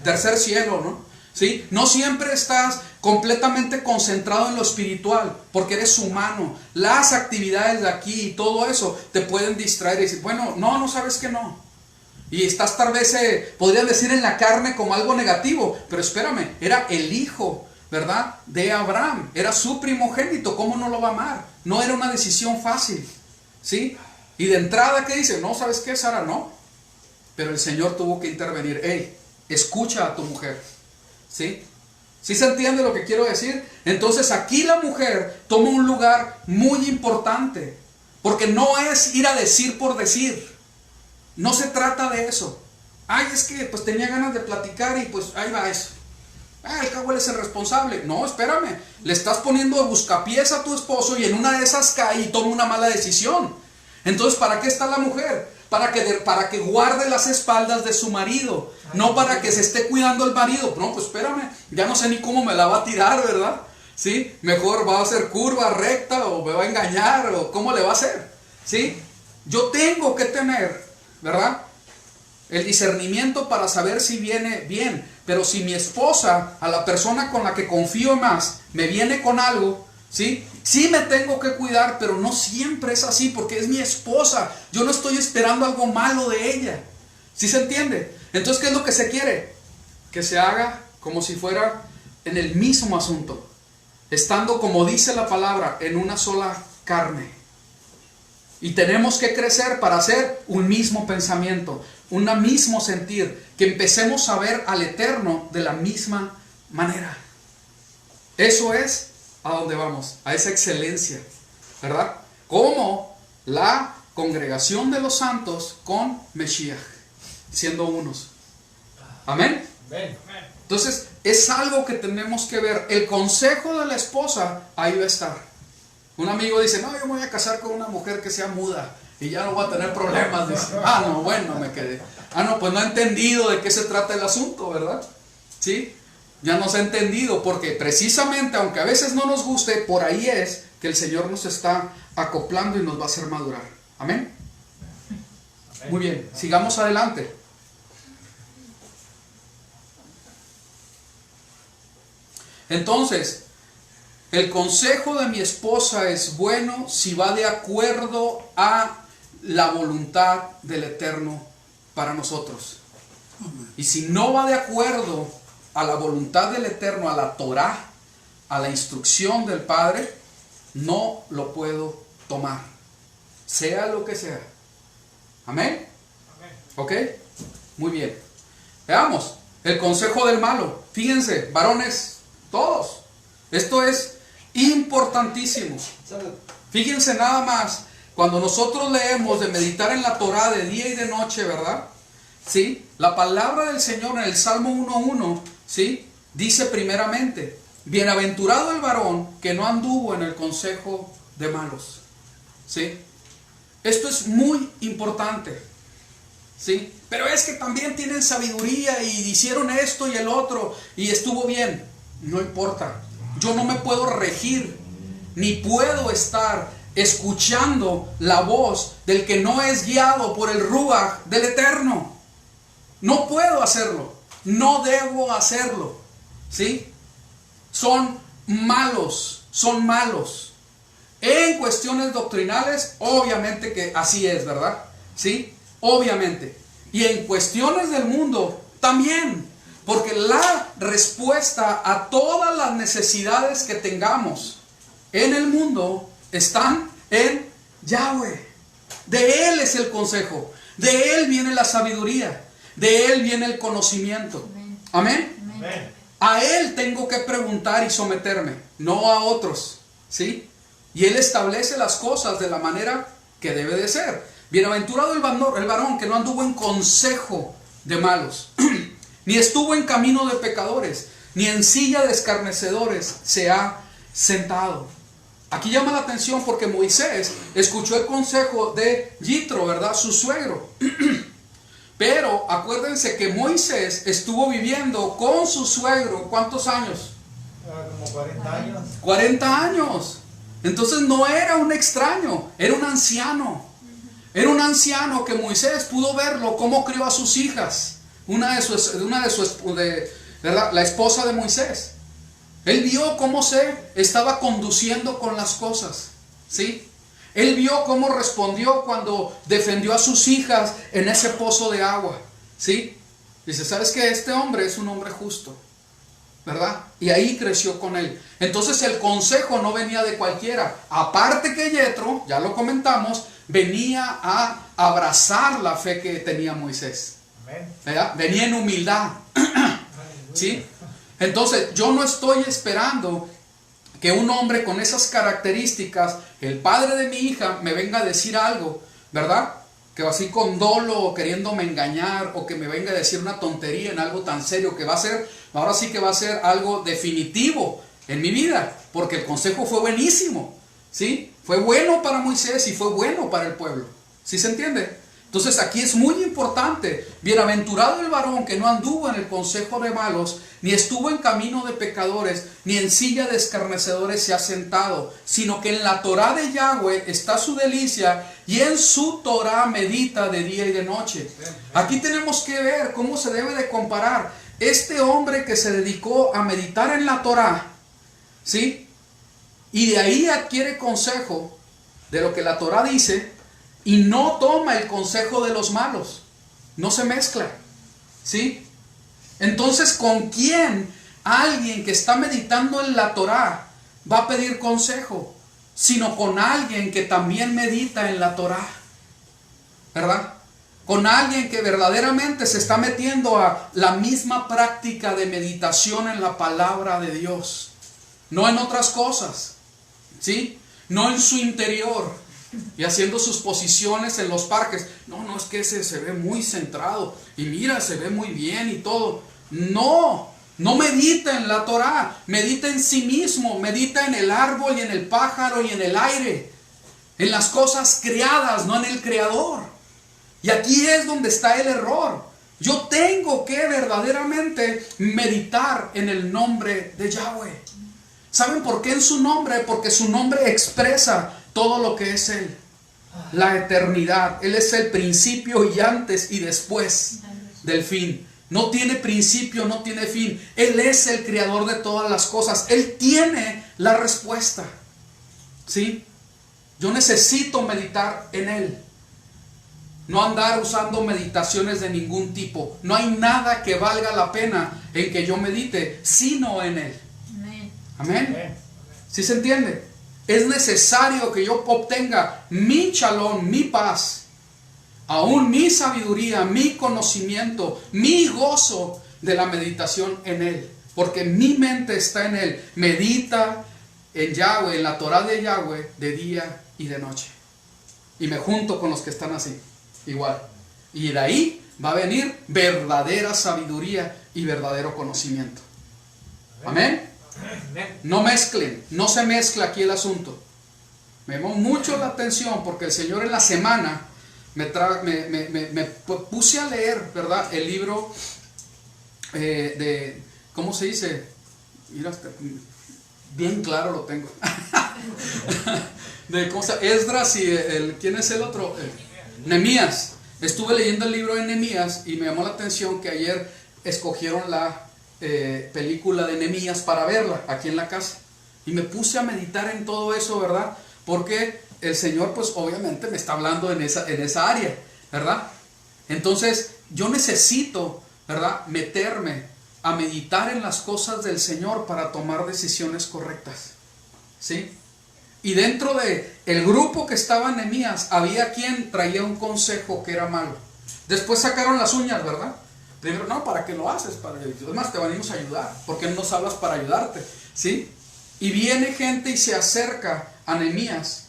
tercer cielo, ¿no? ¿Sí? No siempre estás completamente concentrado en lo espiritual. Porque eres humano. Las actividades de aquí y todo eso te pueden distraer y decir, bueno, no sabes que no. Y estás tal vez, podrían decir en la carne como algo negativo. Pero espérame, era el hijo, ¿verdad? De Abraham. Era su primogénito. ¿Cómo no lo va a amar? No era una decisión fácil. ¿Sí? Y de entrada, ¿qué dice? No, ¿sabes qué, Sara? No. Pero el Señor tuvo que intervenir. Hey, escucha a tu mujer. ¿Sí? ¿Sí se entiende lo que quiero decir? Entonces aquí la mujer toma un lugar muy importante. Porque no es ir a decir por decir. No se trata de eso. Ay, es que pues tenía ganas de platicar y pues ahí va eso. Al cabo él es el responsable. No, espérame. Le estás poniendo buscapiés a tu esposo y en una de esas cae y toma una mala decisión. Entonces, ¿para qué está la mujer? Para que guarde las espaldas de su marido. No para que se esté cuidando el marido. No, pues espérame. Ya no sé ni cómo me la va a tirar, ¿verdad? ¿Sí? Mejor va a hacer curva, recta, o me va a engañar, o cómo le va a hacer. ¿Sí? Yo tengo que tener, ¿verdad?, el discernimiento para saber si viene bien. Pero si mi esposa, a la persona con la que confío más, me viene con algo, ¿sí? Sí me tengo que cuidar, pero no siempre es así, porque es mi esposa. Yo no estoy esperando algo malo de ella. ¿Sí se entiende? Entonces, ¿qué es lo que se quiere? Que se haga como si fuera en el mismo asunto, estando, como dice la palabra, en una sola carne. Y tenemos que crecer para hacer un mismo pensamiento, un mismo sentir, que empecemos a ver al Eterno de la misma manera. Eso es a donde vamos, a esa excelencia, ¿verdad? Como la congregación de los santos con Mesías, siendo unos. Amén. Entonces, es algo que tenemos que ver. El consejo de la esposa, ahí va a estar. Un amigo dice, no, yo me voy a casar con una mujer que sea muda y ya no voy a tener problemas. Dice, no, bueno, me quedé. No, pues no he entendido de qué se trata el asunto, ¿verdad? ¿Sí? Ya nos ha entendido, porque precisamente, aunque a veces no nos guste, por ahí es que el Señor nos está acoplando y nos va a hacer madurar. Amén. Muy bien, sigamos adelante. Entonces, el consejo de mi esposa es bueno si va de acuerdo a la voluntad del Eterno para nosotros. Y si no va de acuerdo a la voluntad del Eterno, a la Torah, a la instrucción del Padre, no lo puedo tomar, sea lo que sea. Amén. ¿Ok? Muy bien. Veamos, el consejo del malo. Fíjense, varones, todos. Esto es importantísimo. Fíjense nada más, cuando nosotros leemos de meditar en la Torah de día y de noche, ¿verdad? ¿Sí? La palabra del Señor en el Salmo 1:1, ¿sí? Dice primeramente: bienaventurado el varón que no anduvo en el consejo de malos. ¿Sí? Esto es muy importante. ¿Sí? Pero es que también tienen sabiduría y hicieron esto y el otro y estuvo bien. No importa. Yo no me puedo regir, ni puedo estar escuchando la voz del que no es guiado por el Ruach del Eterno. No puedo hacerlo. No debo hacerlo. ¿Sí? Son malos. Son malos. En cuestiones doctrinales, obviamente que así es, ¿verdad? ¿Sí? Obviamente. Y en cuestiones del mundo, también. Porque la respuesta a todas las necesidades que tengamos en el mundo están en Yahweh. De Él es el consejo. De Él viene la sabiduría. De Él viene el conocimiento. Amén. Amén. A Él tengo que preguntar y someterme, no a otros. ¿Sí? Y Él establece las cosas de la manera que debe de ser. Bienaventurado el varón que no anduvo en consejo de malos, ni estuvo en camino de pecadores, ni en silla de escarnecedores se ha sentado. Aquí llama la atención porque Moisés escuchó el consejo de Yitro, ¿verdad? Su suegro. Pero acuérdense que Moisés estuvo viviendo con su suegro, ¿cuántos años? Como 40 años. 40 años. Entonces no era un extraño, era un anciano. Era un anciano que Moisés pudo verlo cómo crió a sus hijas. La esposa de Moisés. Él vio cómo se estaba conduciendo con las cosas. ¿Sí? Él vio cómo respondió cuando defendió a sus hijas en ese pozo de agua. ¿Sí? Dice, ¿sabes qué? Este hombre es un hombre justo, ¿verdad? Y ahí creció con él. Entonces el consejo no venía de cualquiera. Aparte que Yetro, ya lo comentamos, venía a abrazar la fe que tenía Moisés. ¿Verdad? Venía en humildad. ¿Sí? Entonces yo no estoy esperando que un hombre con esas características, el padre de mi hija, me venga a decir algo, ¿verdad? Que así con dolo o queriéndome engañar, o que me venga a decir una tontería en algo tan serio que va a ser, ahora sí que va a ser algo definitivo en mi vida, porque el consejo fue buenísimo, ¿sí? Fue bueno para Moisés y fue bueno para el pueblo. ¿Sí se entiende? Entonces aquí es muy importante. Bienaventurado el varón que no anduvo en el consejo de malos, ni estuvo en camino de pecadores, ni en silla de escarnecedores se ha sentado, sino que en la Torah de Yahweh está su delicia, y en su Torah medita de día y de noche. Aquí tenemos que ver cómo se debe de comparar este hombre que se dedicó a meditar en la Torah, ¿sí? Y de ahí adquiere consejo de lo que la Torah dice, y no toma el consejo de los malos. No se mezcla. ¿Sí? Entonces, ¿con quién alguien que está meditando en la Torah va a pedir consejo? Sino con alguien que también medita en la Torah. ¿Verdad? Con alguien que verdaderamente se está metiendo a la misma práctica de meditación en la palabra de Dios. No en otras cosas. ¿Sí? No en su interior. Y haciendo sus posiciones en los parques. No, es que ese se ve muy centrado. Y mira, se ve muy bien y todo. No medita en la Torah. Medita en sí mismo. Medita en el árbol y en el pájaro y en el aire. En las cosas creadas, no en el creador. Y aquí es donde está el error. Yo tengo que verdaderamente meditar en el nombre de Yahweh. ¿Saben por qué en su nombre? Porque su nombre expresa todo lo que es Él. la eternidad. Él es el principio y antes y después del fin. No tiene principio, no tiene fin. Él es el creador de todas las cosas. Él tiene la respuesta. ¿Sí? Yo necesito meditar en Él. No andar usando meditaciones de ningún tipo. No hay nada que valga la pena en que yo medite, sino en Él. Amén. Amén. ¿Sí se entiende? Es necesario que yo obtenga mi shalom, mi paz, aún mi sabiduría, mi conocimiento, mi gozo de la meditación en Él. Porque mi mente está en Él. Medita en Yahweh, en la Torah de Yahweh, de día y de noche. Y me junto con los que están así, igual. Y de ahí va a venir verdadera sabiduría y verdadero conocimiento. Amén. No mezclen, no se mezcla aquí el asunto. Me llamó mucho la atención porque el Señor en la semana me puse a leer, ¿verdad? El libro de, ¿cómo se dice? Mira, bien claro lo tengo. De ¿cómo se llama? Esdras y ¿quién es el otro? Nehemías. Estuve leyendo el libro de Nehemías y me llamó la atención que ayer escogieron la película de Nehemías para verla aquí en la casa. Y me puse a meditar en todo eso, ¿verdad? Porque el Señor, pues obviamente me está hablando en esa área, ¿verdad? Entonces, yo necesito, ¿verdad?, meterme a meditar en las cosas del Señor para tomar decisiones correctas. ¿Sí? Y dentro de el grupo que estaba en Nehemías, había quien traía un consejo que era malo. Después sacaron las uñas, ¿verdad? Primero, no, ¿para qué lo haces? Además te venimos a ayudar. ¿Por qué no nos hablas para ayudarte? ¿Sí? Y viene gente y se acerca a Nehemías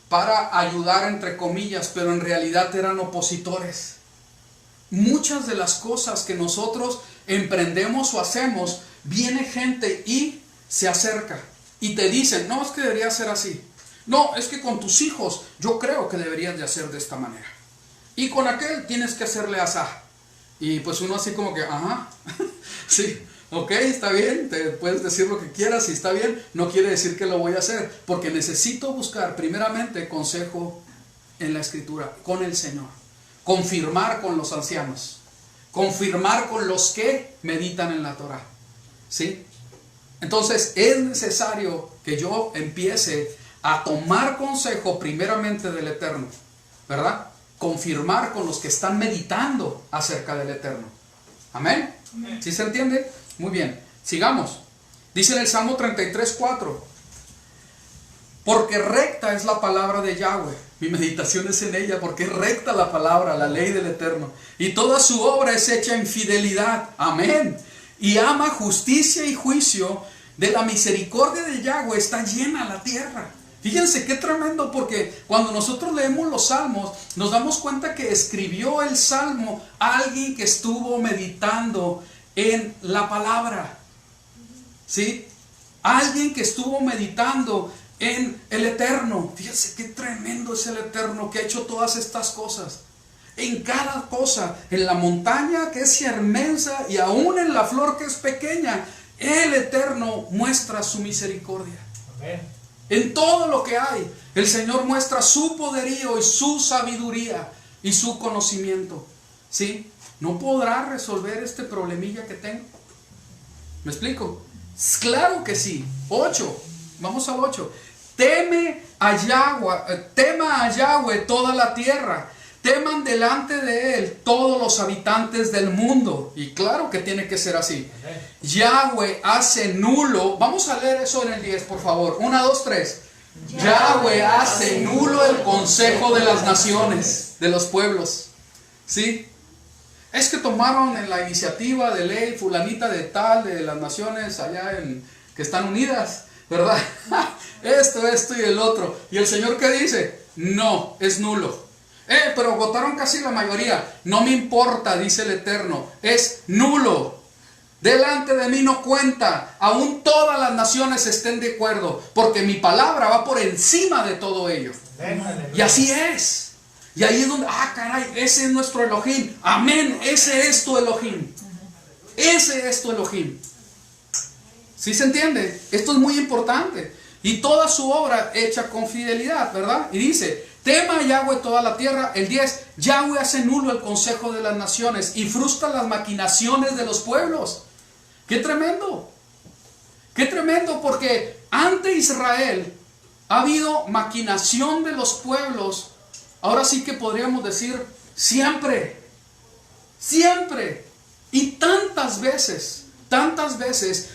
para ayudar, entre comillas, pero en realidad eran opositores. Muchas de las cosas que nosotros emprendemos o hacemos, viene gente y se acerca y te dicen, no, es que debería ser así. No, es que con tus hijos yo creo que deberías de hacer de esta manera. Y con aquel tienes que hacerle asá. Y pues uno así como que, ajá, sí, ok, está bien, te puedes decir lo que quieras y está bien, no quiere decir que lo voy a hacer, porque necesito buscar primeramente consejo en la Escritura, con el Señor, confirmar con los ancianos, confirmar con los que meditan en la Torah, ¿sí? Entonces es necesario que yo empiece a tomar consejo primeramente del Eterno, ¿verdad? Confirmar con los que están meditando acerca del Eterno. Amén. ¿Sí se entiende? Muy bien, sigamos. Dice en el Salmo 33:4: porque recta es la palabra de Yahweh. Mi meditación es en ella, porque es recta la palabra, la ley del Eterno. Y toda su obra es hecha en fidelidad. Amén. Y ama justicia y juicio. De la misericordia de Yahweh está llena la tierra. Fíjense qué tremendo, porque cuando nosotros leemos los salmos, nos damos cuenta que escribió el salmo alguien que estuvo meditando en la palabra. ¿Sí? Alguien que estuvo meditando en el Eterno. Fíjense qué tremendo es el Eterno, que ha hecho todas estas cosas. En cada cosa, en la montaña que es inmensa y aún en la flor que es pequeña, el Eterno muestra su misericordia. Amén. En todo lo que hay, el Señor muestra su poderío y su sabiduría y su conocimiento. ¿Sí? ¿No podrá resolver este problemilla que tengo? ¿Me explico? Claro que sí. 8. Vamos al 8. Tema a Yahweh toda la tierra. Teman delante de Él todos los habitantes del mundo. Y claro que tiene que ser así. Yahweh hace nulo. Vamos a leer eso en el 10, por favor. 1, 2, 3. Yahweh hace nulo el consejo de las naciones, de los pueblos. ¿Sí? Es que tomaron en la iniciativa de ley fulanita de tal, de las naciones allá que están unidas, ¿verdad? Esto y el otro. ¿Y el Señor qué dice? No, es nulo. Pero votaron casi la mayoría. No me importa, dice el Eterno. Es nulo. Delante de mí no cuenta. Aún todas las naciones estén de acuerdo, porque mi palabra va por encima de todo ello. Y así es. Y ahí es donde, caray, ese es nuestro Elohim. Amén, ese es tu Elohim. Ese es tu Elohim. ¿Sí se entiende? Esto es muy importante. Y toda su obra hecha con fidelidad, ¿verdad? Y dice, Tema a Yahweh toda la tierra. El 10, Yahweh hace nulo el consejo de las naciones y frustra las maquinaciones de los pueblos. ¡Qué tremendo! ¡Qué tremendo! Porque ante Israel ha habido maquinación de los pueblos. Ahora sí que podríamos decir siempre. Siempre. Y tantas veces,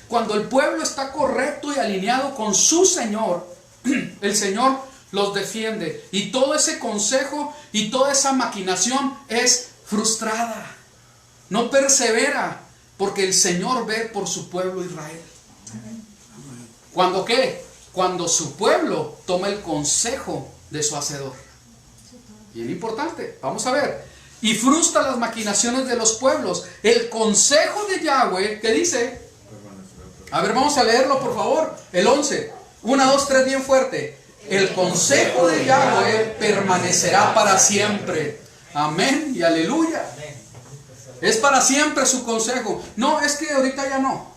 cuando el pueblo está correcto y alineado con su Señor, el Señor los defiende. Y todo ese consejo y toda esa maquinación es frustrada. No persevera, porque el Señor ve por su pueblo Israel. ¿Cuándo qué? Cuando su pueblo toma el consejo de su Hacedor. Bien importante, vamos a ver. Y frustra las maquinaciones de los pueblos. El consejo de Yahweh, ¿qué dice? A ver, vamos a leerlo por favor. El 11. 1, 2, 3, bien fuerte. El consejo de Yahweh permanecerá para siempre. Amén y aleluya. Es para siempre su consejo. No, es que ahorita ya no.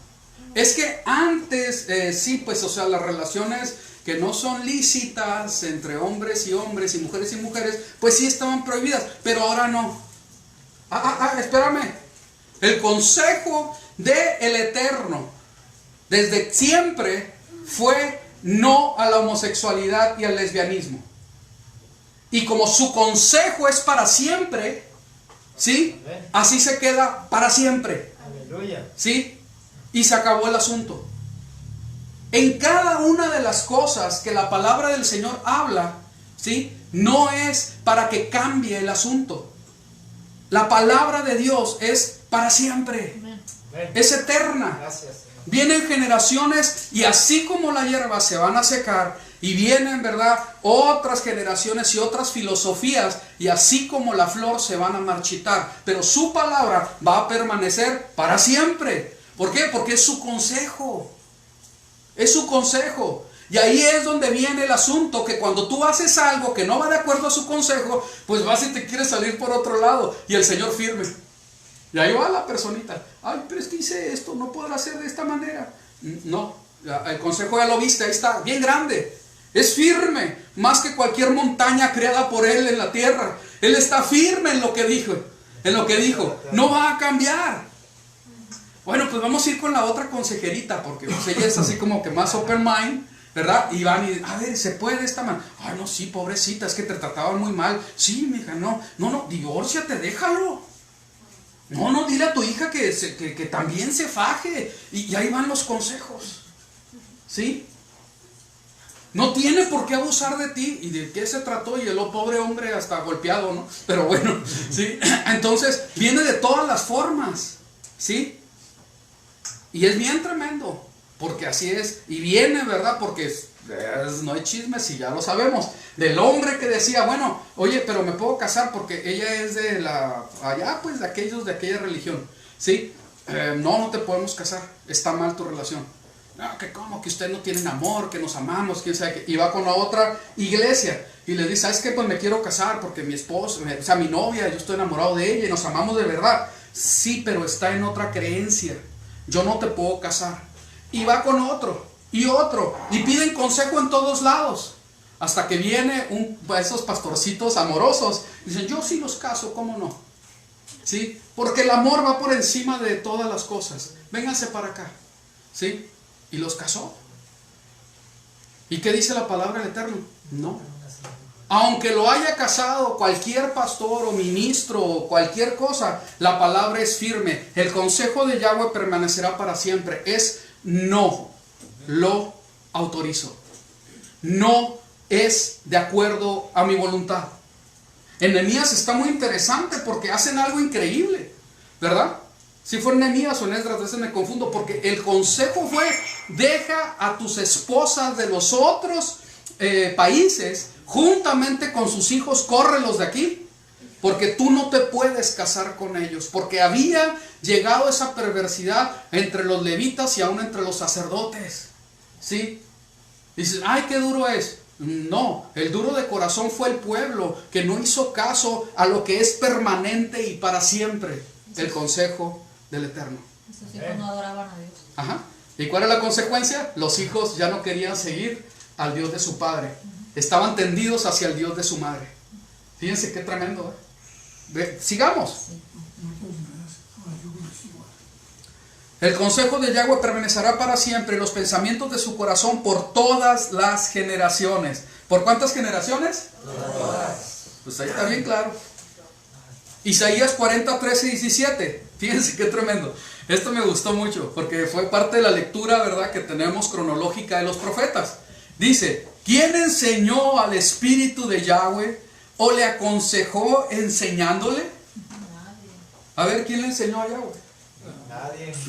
Es que antes, sí, pues, o sea, las relaciones que no son lícitas entre hombres y hombres y mujeres, pues sí estaban prohibidas, pero ahora no. Espérame. El consejo del Eterno desde siempre fue no a la homosexualidad y al lesbianismo. Y como su consejo es para siempre, ¿sí? Así se queda para siempre. Aleluya. ¿Sí? Y se acabó el asunto. En cada una de las cosas que la palabra del Señor habla, ¿sí? No es para que cambie el asunto. La palabra de Dios es para siempre. Es eterna. Gracias. Vienen generaciones y así como la hierba se van a secar y vienen, ¿verdad?, otras generaciones y otras filosofías y así como la flor se van a marchitar, pero su palabra va a permanecer para siempre. ¿Por qué? Porque es su consejo. Es su consejo. Y ahí es donde viene el asunto, que cuando tú haces algo que no va de acuerdo a su consejo, pues vas y te quieres salir por otro lado y el Señor firme. Y ahí va la personita. Ay, pero es que hice esto, no podrá ser de esta manera. No, el consejo ya lo viste, ahí está, bien grande. Es firme, más que cualquier montaña creada por Él en la tierra. Él está firme en lo que dijo. No va a cambiar. Bueno, pues vamos a ir con la otra consejerita, porque pues ella es así como que más open mind, ¿verdad? Y van y, a ver, ¿se puede de esta manera? Ay, no, sí, pobrecita, es que te trataban muy mal. Sí, mija, no, divórciate, déjalo. No, dile a tu hija que también se faje. Y ahí van los consejos. ¿Sí? No tiene por qué abusar de ti. ¿Y de qué se trató? Y el pobre hombre hasta golpeado, ¿no? Pero bueno, ¿sí? Entonces, viene de todas las formas. ¿Sí? Y es bien tremendo. Porque así es. Y viene, ¿verdad? Porque no hay chismes y ya lo sabemos. Del hombre que decía, bueno, oye, pero me puedo casar porque ella es de allá, pues de aquella religión, ¿sí? No te podemos casar, está mal tu relación. No, que cómo, que ustedes no tienen amor, que nos amamos, quién sabe qué. Y va con la otra iglesia y le dice, ¿sabes qué? Pues me quiero casar porque mi esposa, o sea, mi novia, yo estoy enamorado de ella y nos amamos de verdad. Sí, pero está en otra creencia, yo no te puedo casar. Y va con otro. Y piden consejo en todos lados, hasta que viene esos pastorcitos amorosos, dicen, yo sí los caso, ¿cómo no? ¿Sí? Porque el amor va por encima de todas las cosas. Vénganse para acá, ¿sí? Y los casó. ¿Y qué dice la palabra del Eterno? No. Aunque lo haya casado cualquier pastor o ministro o cualquier cosa, la palabra es firme. El consejo de Yahweh permanecerá para siempre. Es no lo autorizo. No es de acuerdo a mi voluntad. En Nehemías está muy interesante porque hacen algo increíble, ¿verdad? Si fue en Nehemías o en Esdras, a veces me confundo, porque el consejo fue, deja a tus esposas de los otros países, juntamente con sus hijos, córrelos de aquí, porque tú no te puedes casar con ellos, porque había llegado esa perversidad entre los levitas y aún entre los sacerdotes, ¿sí? Dices, ay, qué duro es. No, el duro de corazón fue el pueblo que no hizo caso a lo que es permanente y para siempre, el consejo del Eterno. Esos hijos no adoraban a Dios. Ajá. ¿Y cuál es la consecuencia? Los hijos ya no querían seguir al Dios de su padre. estaban tendidos hacia el Dios de su madre. Fíjense qué tremendo, sigamos. El consejo de Yahweh permanecerá para siempre, los pensamientos de su corazón por todas las generaciones. ¿Por cuántas generaciones? Todas. Pues ahí está bien claro. Isaías 40, 13 y 17. Fíjense qué tremendo. Esto me gustó mucho porque fue parte de la lectura, ¿verdad?, que tenemos cronológica de los profetas. Dice: ¿quién enseñó al Espíritu de Yahweh o le aconsejó enseñándole? A ver, ¿quién le enseñó a Yahweh?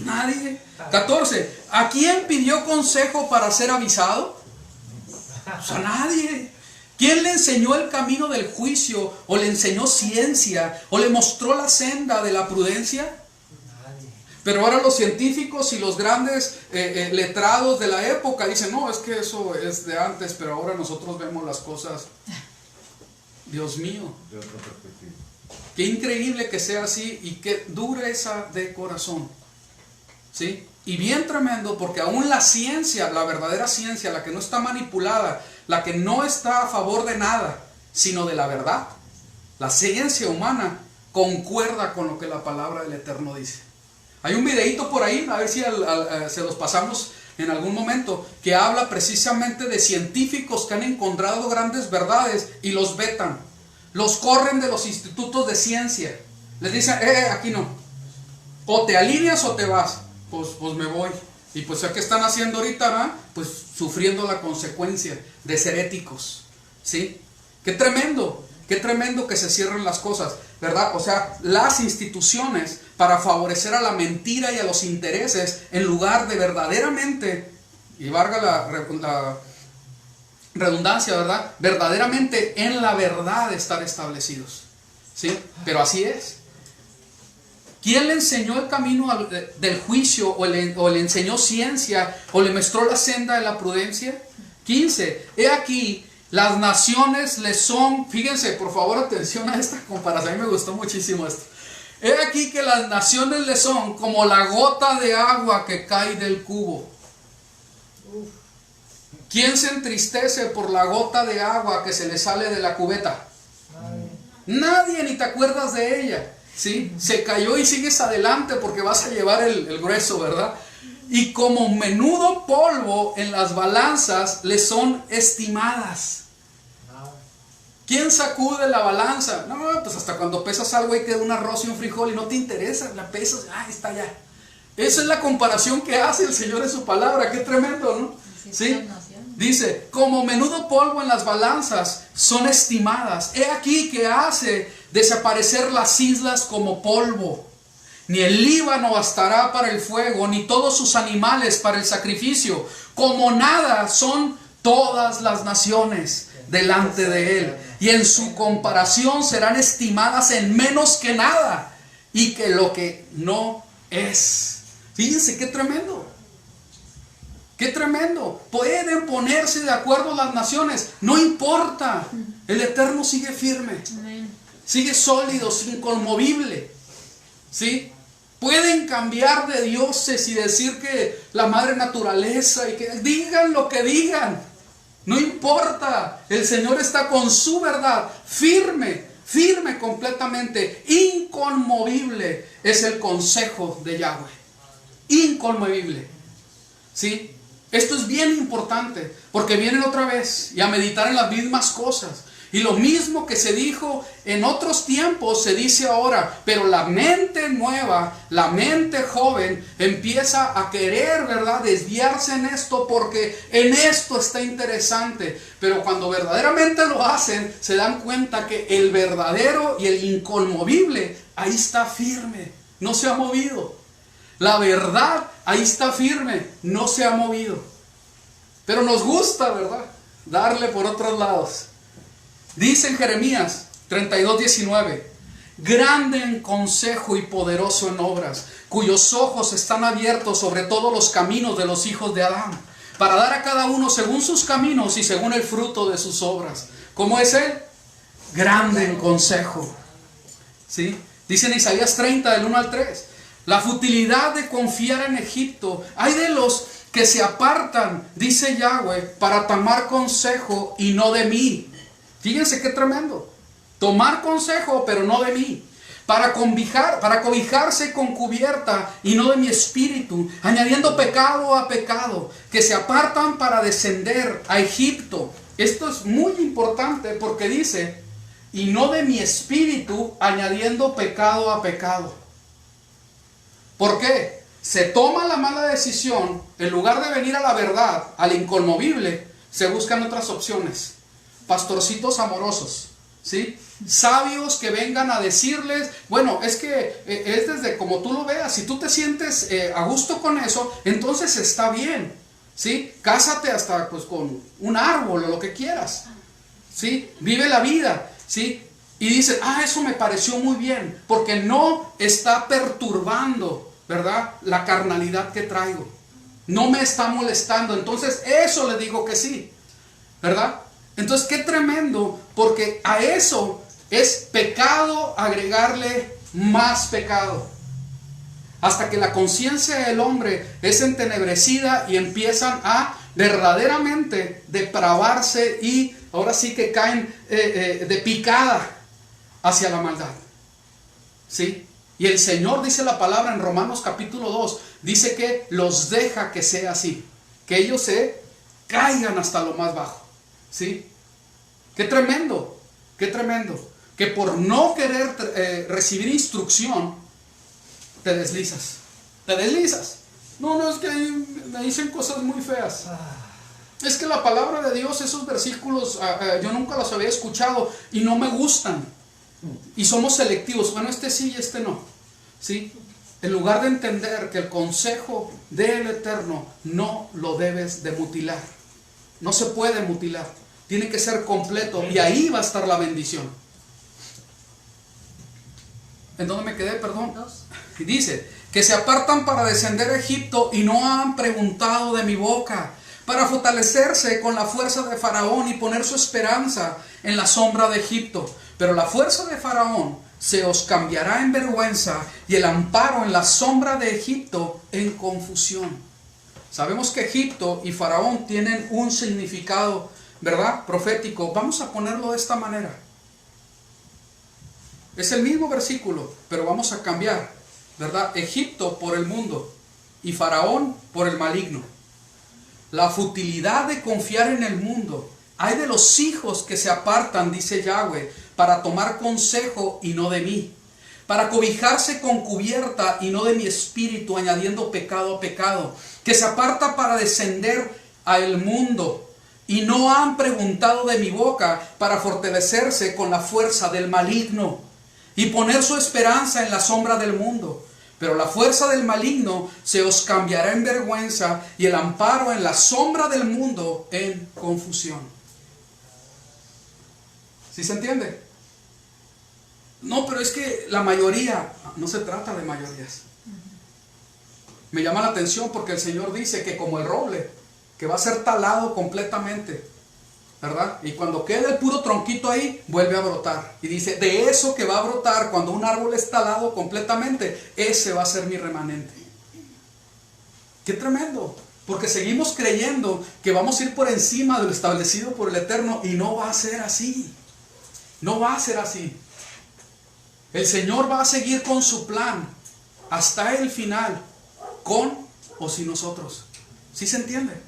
Nadie. 14. ¿A quién pidió consejo para ser avisado? O sea, nadie. ¿Quién le enseñó el camino del juicio o le enseñó ciencia o le mostró la senda de la prudencia? Nadie. Pero ahora los científicos y los grandes letrados de la época dicen: no, es que eso es de antes, pero ahora nosotros vemos las cosas. Dios mío. De otra perspectiva. Qué increíble que sea así y qué dureza de corazón. ¿Sí? Y bien tremendo, porque aún la ciencia, la verdadera ciencia, la que no está manipulada, la que no está a favor de nada, sino de la verdad, la ciencia humana concuerda con lo que la palabra del Eterno dice. Hay un videíto por ahí, a ver si se los pasamos en algún momento, que habla precisamente de científicos que han encontrado grandes verdades y los vetan. Los corren de los institutos de ciencia. Les dicen: aquí no. O te alineas o te vas. Pues me voy. Y pues ¿qué están haciendo ahorita? ¿verdad? Pues sufriendo la consecuencia de ser éticos. ¿Sí? Qué tremendo que se cierren las cosas, ¿verdad? O sea, las instituciones para favorecer a la mentira y a los intereses, en lugar de verdaderamente, y valga la redundancia, ¿verdad?, verdaderamente en la verdad estar establecidos. ¿Sí? Pero así es. ¿Quién le enseñó el camino del juicio o le enseñó ciencia o le mostró la senda de la prudencia? 15. He aquí, las naciones le son, fíjense por favor, atención a esta comparación, a mí me gustó muchísimo esto. He aquí que las naciones le son como la gota de agua que cae del cubo. ¿Quién se entristece por la gota de agua que se le sale de la cubeta? Nadie, ni te acuerdas de ella. ¿Sí? Se cayó y sigues adelante porque vas a llevar el grueso, ¿verdad? Y como menudo polvo en las balanzas le son estimadas. ¿Quién sacude la balanza? No, pues hasta cuando pesas algo ahí queda un arroz y un frijol y no te interesa, la pesas, está allá. Esa es la comparación que hace el Señor en su palabra. Qué tremendo, ¿no? ¿Sí? Dice: como menudo polvo en las balanzas son estimadas. He aquí que hace desaparecer las islas como polvo. Ni el Líbano bastará para el fuego, ni todos sus animales para el sacrificio. Como nada son todas las naciones delante de él. Y en su comparación serán estimadas en menos que nada, y que lo que no es. Fíjense qué tremendo. ¡Qué tremendo! Pueden ponerse de acuerdo las naciones, no importa. El Eterno sigue firme. Amén. Sigue sólido, inconmovible. ¿Sí? Pueden cambiar de dioses y decir que la madre naturaleza y que digan lo que digan. No importa. El Señor está con su verdad, firme, firme completamente, inconmovible. Es el consejo de Yahweh. Inconmovible. ¿Sí? Esto es bien importante, porque vienen otra vez y a meditar en las mismas cosas. Y lo mismo que se dijo en otros tiempos se dice ahora, pero la mente nueva, la mente joven empieza a querer, ¿verdad?, desviarse en esto porque en esto está interesante. Pero cuando verdaderamente lo hacen, se dan cuenta que el verdadero y el inconmovible ahí está firme, no se ha movido. La verdad ahí está firme, no se ha movido. Pero nos gusta, ¿verdad?, darle por otros lados. Dice en Jeremías 32:19: grande en consejo y poderoso en obras, cuyos ojos están abiertos sobre todos los caminos de los hijos de Adán, para dar a cada uno según sus caminos y según el fruto de sus obras. ¿Cómo es él? Grande en consejo. ¿Sí? Dice en Isaías 30, del 1 al 3: la futilidad de confiar en Egipto, hay de los que se apartan, dice Yahweh, para tomar consejo y no de mí. Fíjense qué tremendo. Tomar consejo, pero no de mí. Para cobijarse con cubierta y no de mi espíritu, añadiendo pecado a pecado, que se apartan para descender a Egipto. Esto es muy importante porque dice, y no de mi espíritu, añadiendo pecado a pecado. ¿Por qué? Se toma la mala decisión, en lugar de venir a la verdad, al inconmovible, se buscan otras opciones. Pastorcitos amorosos, ¿sí? Sabios que vengan a decirles, bueno, es que es desde como tú lo veas, si tú te sientes a gusto con eso, entonces está bien, ¿sí? Cásate hasta pues con un árbol o lo que quieras, ¿sí? Vive la vida, ¿sí? Y dicen, eso me pareció muy bien, porque no está perturbando, ¿verdad?, la carnalidad que traigo. No me está molestando. Entonces eso le digo que sí, ¿verdad? Entonces qué tremendo, porque a eso es pecado agregarle más pecado. Hasta que la conciencia del hombre es entenebrecida y empiezan a verdaderamente depravarse y ahora sí que caen de picada hacia la maldad. ¿Sí? Y el Señor dice la palabra en Romanos capítulo 2, dice que los deja que sea así, que ellos se caigan hasta lo más bajo, ¿sí? Qué tremendo, que por no querer recibir instrucción, te deslizas. No, es que me dicen cosas muy feas. Es que la palabra de Dios, esos versículos, yo nunca los había escuchado y no me gustan. Y somos selectivos, bueno, este sí y este no, ¿sí? En lugar de entender que el consejo del Eterno no lo debes de mutilar. No se puede mutilar, tiene que ser completo y ahí va a estar la bendición. ¿En dónde me quedé? Perdón. Y dice, que se apartan para descender a Egipto y no han preguntado de mi boca, para fortalecerse con la fuerza de Faraón y poner su esperanza en la sombra de Egipto. Pero la fuerza de Faraón se os cambiará en vergüenza y el amparo en la sombra de Egipto en confusión. Sabemos que Egipto y Faraón tienen un significado, ¿verdad?, profético. Vamos a ponerlo de esta manera. Es el mismo versículo, pero vamos a cambiar, ¿verdad? Egipto por el mundo y Faraón por el maligno. La futilidad de confiar en el mundo. Hay de los hijos que se apartan, dice Yahweh, para tomar consejo y no de mí, para cobijarse con cubierta y no de mi espíritu, añadiendo pecado a pecado, que se aparta para descender al mundo y no han preguntado de mi boca, para fortalecerse con la fuerza del maligno y poner su esperanza en la sombra del mundo. Pero la fuerza del maligno se os cambiará en vergüenza y el amparo en la sombra del mundo en confusión. ¿Sí se entiende? No, pero es que la mayoría, no se trata de mayorías. Me llama la atención porque el Señor dice que como el roble, que va a ser talado completamente, ¿verdad? Y cuando quede el puro tronquito ahí, vuelve a brotar. Y dice, de eso que va a brotar cuando un árbol es talado completamente, ese va a ser mi remanente. ¡Qué tremendo! Porque seguimos creyendo que vamos a ir por encima de lo establecido por el Eterno y no va a ser así. No va a ser así. El Señor va a seguir con su plan hasta el final, con o sin nosotros. ¿Sí se entiende?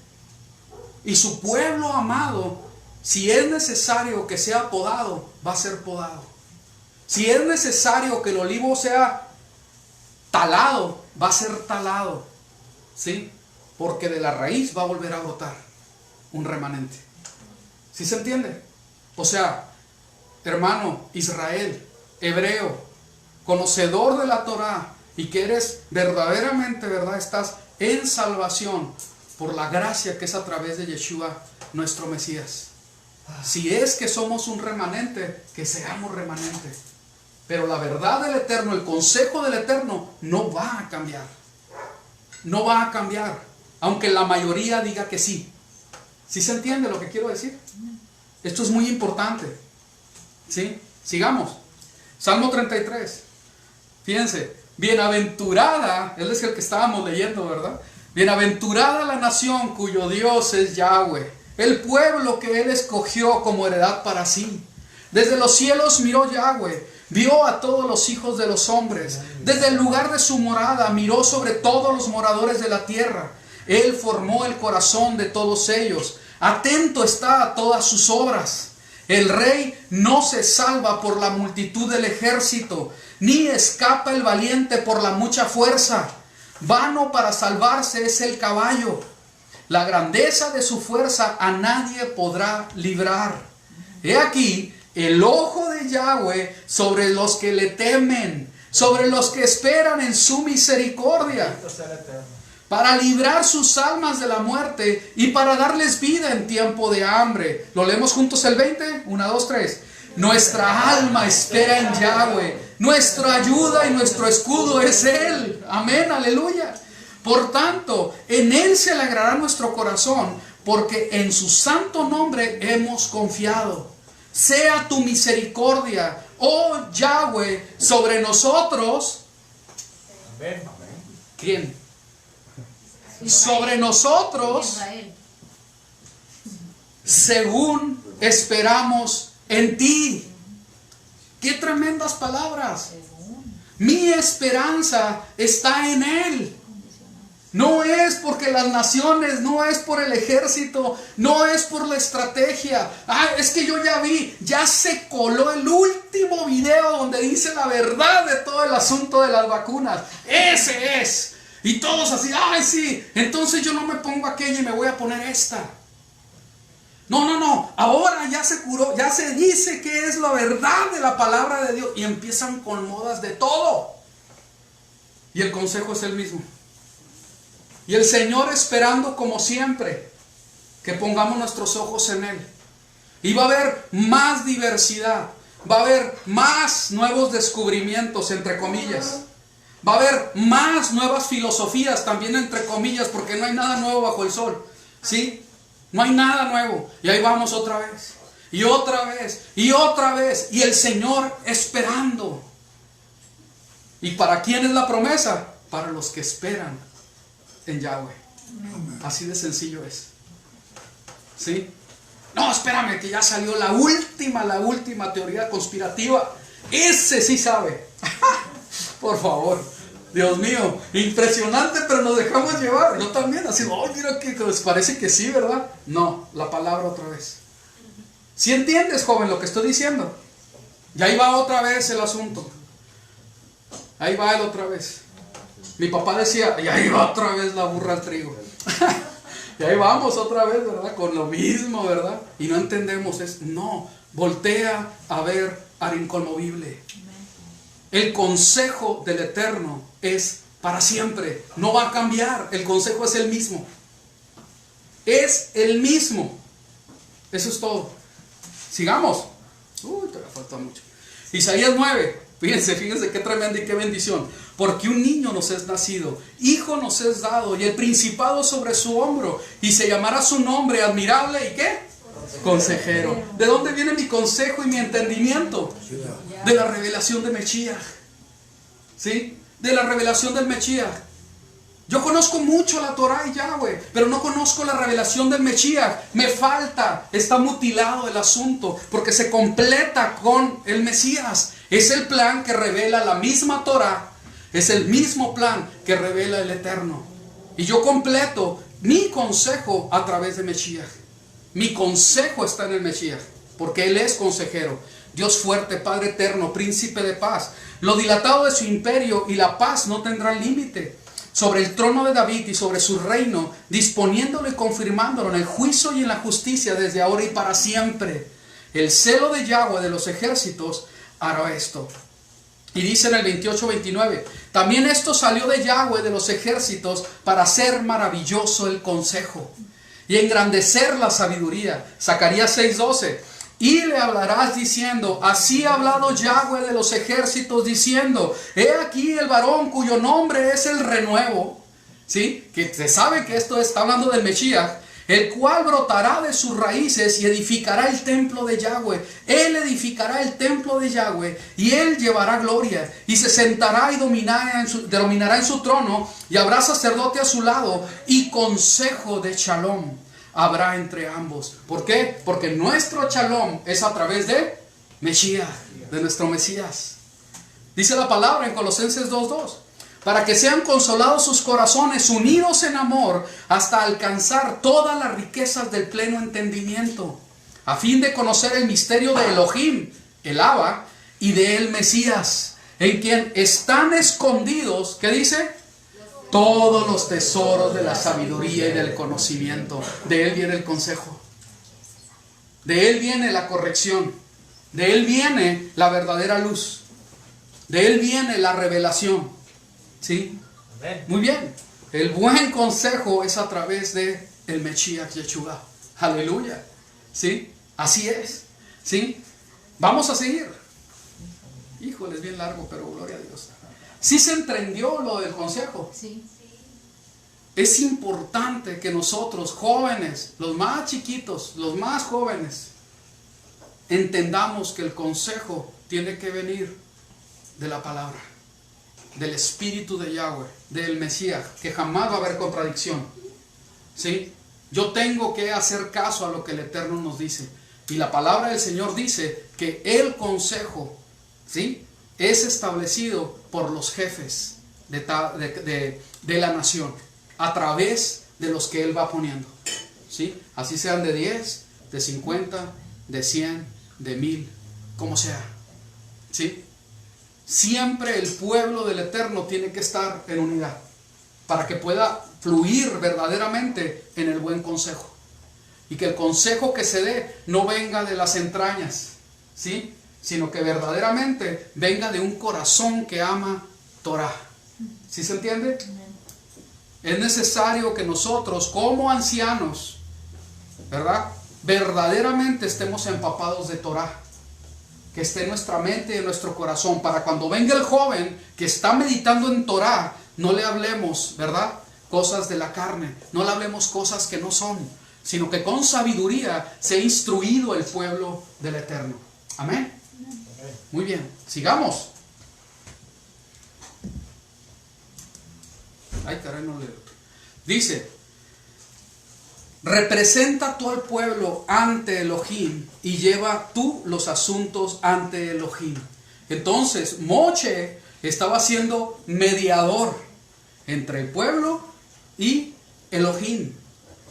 Y su pueblo amado, si es necesario que sea podado, va a ser podado. Si es necesario que el olivo sea talado, va a ser talado. ¿Sí? Porque de la raíz va a volver a brotar un remanente. ¿Sí se entiende? O sea, hermano Israel, hebreo, conocedor de la Torah, y que eres verdaderamente, ¿verdad?, estás en salvación por la gracia que es a través de Yeshua, nuestro Mesías. Si es que somos un remanente, que seamos remanente. Pero la verdad del Eterno, el consejo del Eterno, no va a cambiar. No va a cambiar, aunque la mayoría diga que sí. ¿Sí se entiende lo que quiero decir? Esto es muy importante. ¿Sí? Sigamos. Salmo 33. Fíjense, bienaventurada, él es el que estábamos leyendo, ¿verdad? Bienaventurada la nación cuyo Dios es Yahweh, el pueblo que Él escogió como heredad para sí. Desde los cielos miró Yahweh, vio a todos los hijos de los hombres. Desde el lugar de su morada miró sobre todos los moradores de la tierra. Él formó el corazón de todos ellos. Atento está a todas sus obras. El rey no se salva por la multitud del ejército, ni escapa el valiente por la mucha fuerza. Vano para salvarse es el caballo. La grandeza de su fuerza a nadie podrá librar. He aquí el ojo de Yahweh sobre los que le temen, sobre los que esperan en su misericordia, Bendito sea el Eterno. para librar sus almas de la muerte y para darles vida en tiempo de hambre. ¿Lo leemos juntos el 20? 1, 2, 3. Nuestra alma espera en Yahweh. Nuestra ayuda y nuestro escudo es Él. Amén, aleluya. Por tanto, en Él se alegrará nuestro corazón, porque en su santo nombre hemos confiado. Sea tu misericordia, oh Yahweh, sobre nosotros. Amén. ¿Quién? Israel. Sobre nosotros, Israel. según esperamos en ti. ¡Qué tremendas palabras! Según. Mi esperanza está en Él. No es porque las naciones, no es por el ejército, no es por la estrategia. Es que yo ya vi, ya se coló el último video donde dice la verdad de todo el asunto de las vacunas. Ese es. Y todos así, ay sí, entonces yo no me pongo aquella y me voy a poner esta. No, ahora ya se curó, ya se dice que es la verdad de la palabra de Dios. Y empiezan con modas de todo. Y el consejo es el mismo. Y el Señor esperando como siempre que pongamos nuestros ojos en Él. Y va a haber más diversidad. Va a haber más nuevos descubrimientos, entre comillas. Va a haber más nuevas filosofías, también entre comillas, porque no hay nada nuevo bajo el sol. ¿Sí? No hay nada nuevo. Y ahí vamos otra vez. Y otra vez. Y otra vez. Y el Señor esperando. ¿Y para quién es la promesa? Para los que esperan en Yahweh. Así de sencillo es. ¿Sí? No, espérame, que ya salió la última teoría conspirativa. Ese sí sabe. Por favor. Dios mío, impresionante, pero nos dejamos llevar. Yo también, así, oh, mira que parece que sí, ¿verdad? No, la palabra otra vez. ¿Sí entiendes, joven, lo que estoy diciendo? Y ahí va otra vez el asunto. Ahí va él otra vez. Mi papá decía, y ahí va otra vez la burra al trigo. Y ahí vamos otra vez, ¿verdad? Con lo mismo, ¿verdad? Y no entendemos, no, voltea a ver al inconmovible. El consejo del Eterno es para siempre, no va a cambiar, el consejo es el mismo. Es el mismo. Eso es todo. Sigamos. Todavía falta mucho. Isaías 9. Fíjense qué tremenda y qué bendición. Porque un niño nos es nacido, hijo nos es dado, y el principado sobre su hombro, y se llamará su nombre admirable, ¿y qué? Consejero. ¿De dónde viene mi consejo y mi entendimiento? De la revelación de Mechiach. ¿Sí? De la revelación del Mechiach. Yo conozco mucho la Torah y Yahweh, pero no conozco la revelación del Mechiach. Me falta, está mutilado el asunto, porque se completa con el Mesías. Es el plan que revela la misma Torah, es el mismo plan que revela el Eterno. Y yo completo mi consejo a través de Mechiach. Mi consejo está en el Mechiach, porque Él es consejero, Dios fuerte, Padre eterno, príncipe de paz. Lo dilatado de su imperio y la paz no tendrán límite. Sobre el trono de David y sobre su reino, disponiéndolo y confirmándolo en el juicio y en la justicia desde ahora y para siempre. El celo de Yahweh de los ejércitos hará esto. Y dice en el 28-29, también esto salió de Yahweh de los ejércitos para hacer maravilloso el consejo y engrandecer la sabiduría. Zacarías 6:12. Y le hablarás diciendo, así ha hablado Yahweh de los ejércitos diciendo, he aquí el varón cuyo nombre es el renuevo. ¿Sí? Que se sabe que esto está hablando del Mesías. el cual brotará de sus raíces y edificará el templo de Yahweh. Él edificará el templo de Yahweh y él llevará gloria y se sentará y dominará en su trono, y habrá sacerdote a su lado y consejo de Shalom habrá entre ambos. ¿Por qué? Porque nuestro Shalom es a través de Mesías, de nuestro Mesías. Dice la palabra en Colosenses 2:2. Para que sean consolados sus corazones, unidos en amor, hasta alcanzar todas las riquezas del pleno entendimiento, a fin de conocer el misterio de Elohim, el Abba, y de el Mesías, en quien están escondidos, ¿qué dice? Todos los tesoros de la sabiduría y del conocimiento. De él viene el consejo. De él viene la corrección. De él viene la verdadera luz. De él viene la revelación. ¿Sí? Amén. Muy bien. El buen consejo es a través de el Mesías Yeshua. Aleluya. ¿Sí? Así es. ¿Sí? Vamos a seguir. Híjole, es bien largo, pero gloria a Dios. ¿Sí se entendió lo del consejo? Sí. Es importante que nosotros, jóvenes, los más chiquitos, los más jóvenes, entendamos que el consejo tiene que venir de la palabra, del Espíritu de Yahweh, del Mesías, que jamás va a haber contradicción. ¿Sí? Yo tengo que hacer caso a lo que el Eterno nos dice. Y la palabra del Señor dice que el consejo, ¿sí?, es establecido por los jefes de la nación, a través de los que Él va poniendo. ¿Sí? Así sean de 10, de 50, de 100, de 1000, como sea. ¿Sí? Siempre el pueblo del Eterno tiene que estar en unidad para que pueda fluir verdaderamente en el buen consejo, y que el consejo que se dé no venga de las entrañas, ¿sí?, sino que verdaderamente venga de un corazón que ama Torah. ¿Sí se entiende? Es necesario que nosotros como ancianos, ¿verdad?, verdaderamente estemos empapados de Torah, que esté en nuestra mente y en nuestro corazón, para cuando venga el joven que está meditando en Torah, no le hablemos, ¿verdad?, cosas de la carne, no le hablemos cosas que no son, sino que con sabiduría sea instruido el pueblo del Eterno. Amén. Muy bien, sigamos. Ay, caray, no leo. Dice: representa tú al pueblo ante Elohim y lleva tú los asuntos ante Elohim. Entonces Moche estaba siendo mediador entre el pueblo y Elohim.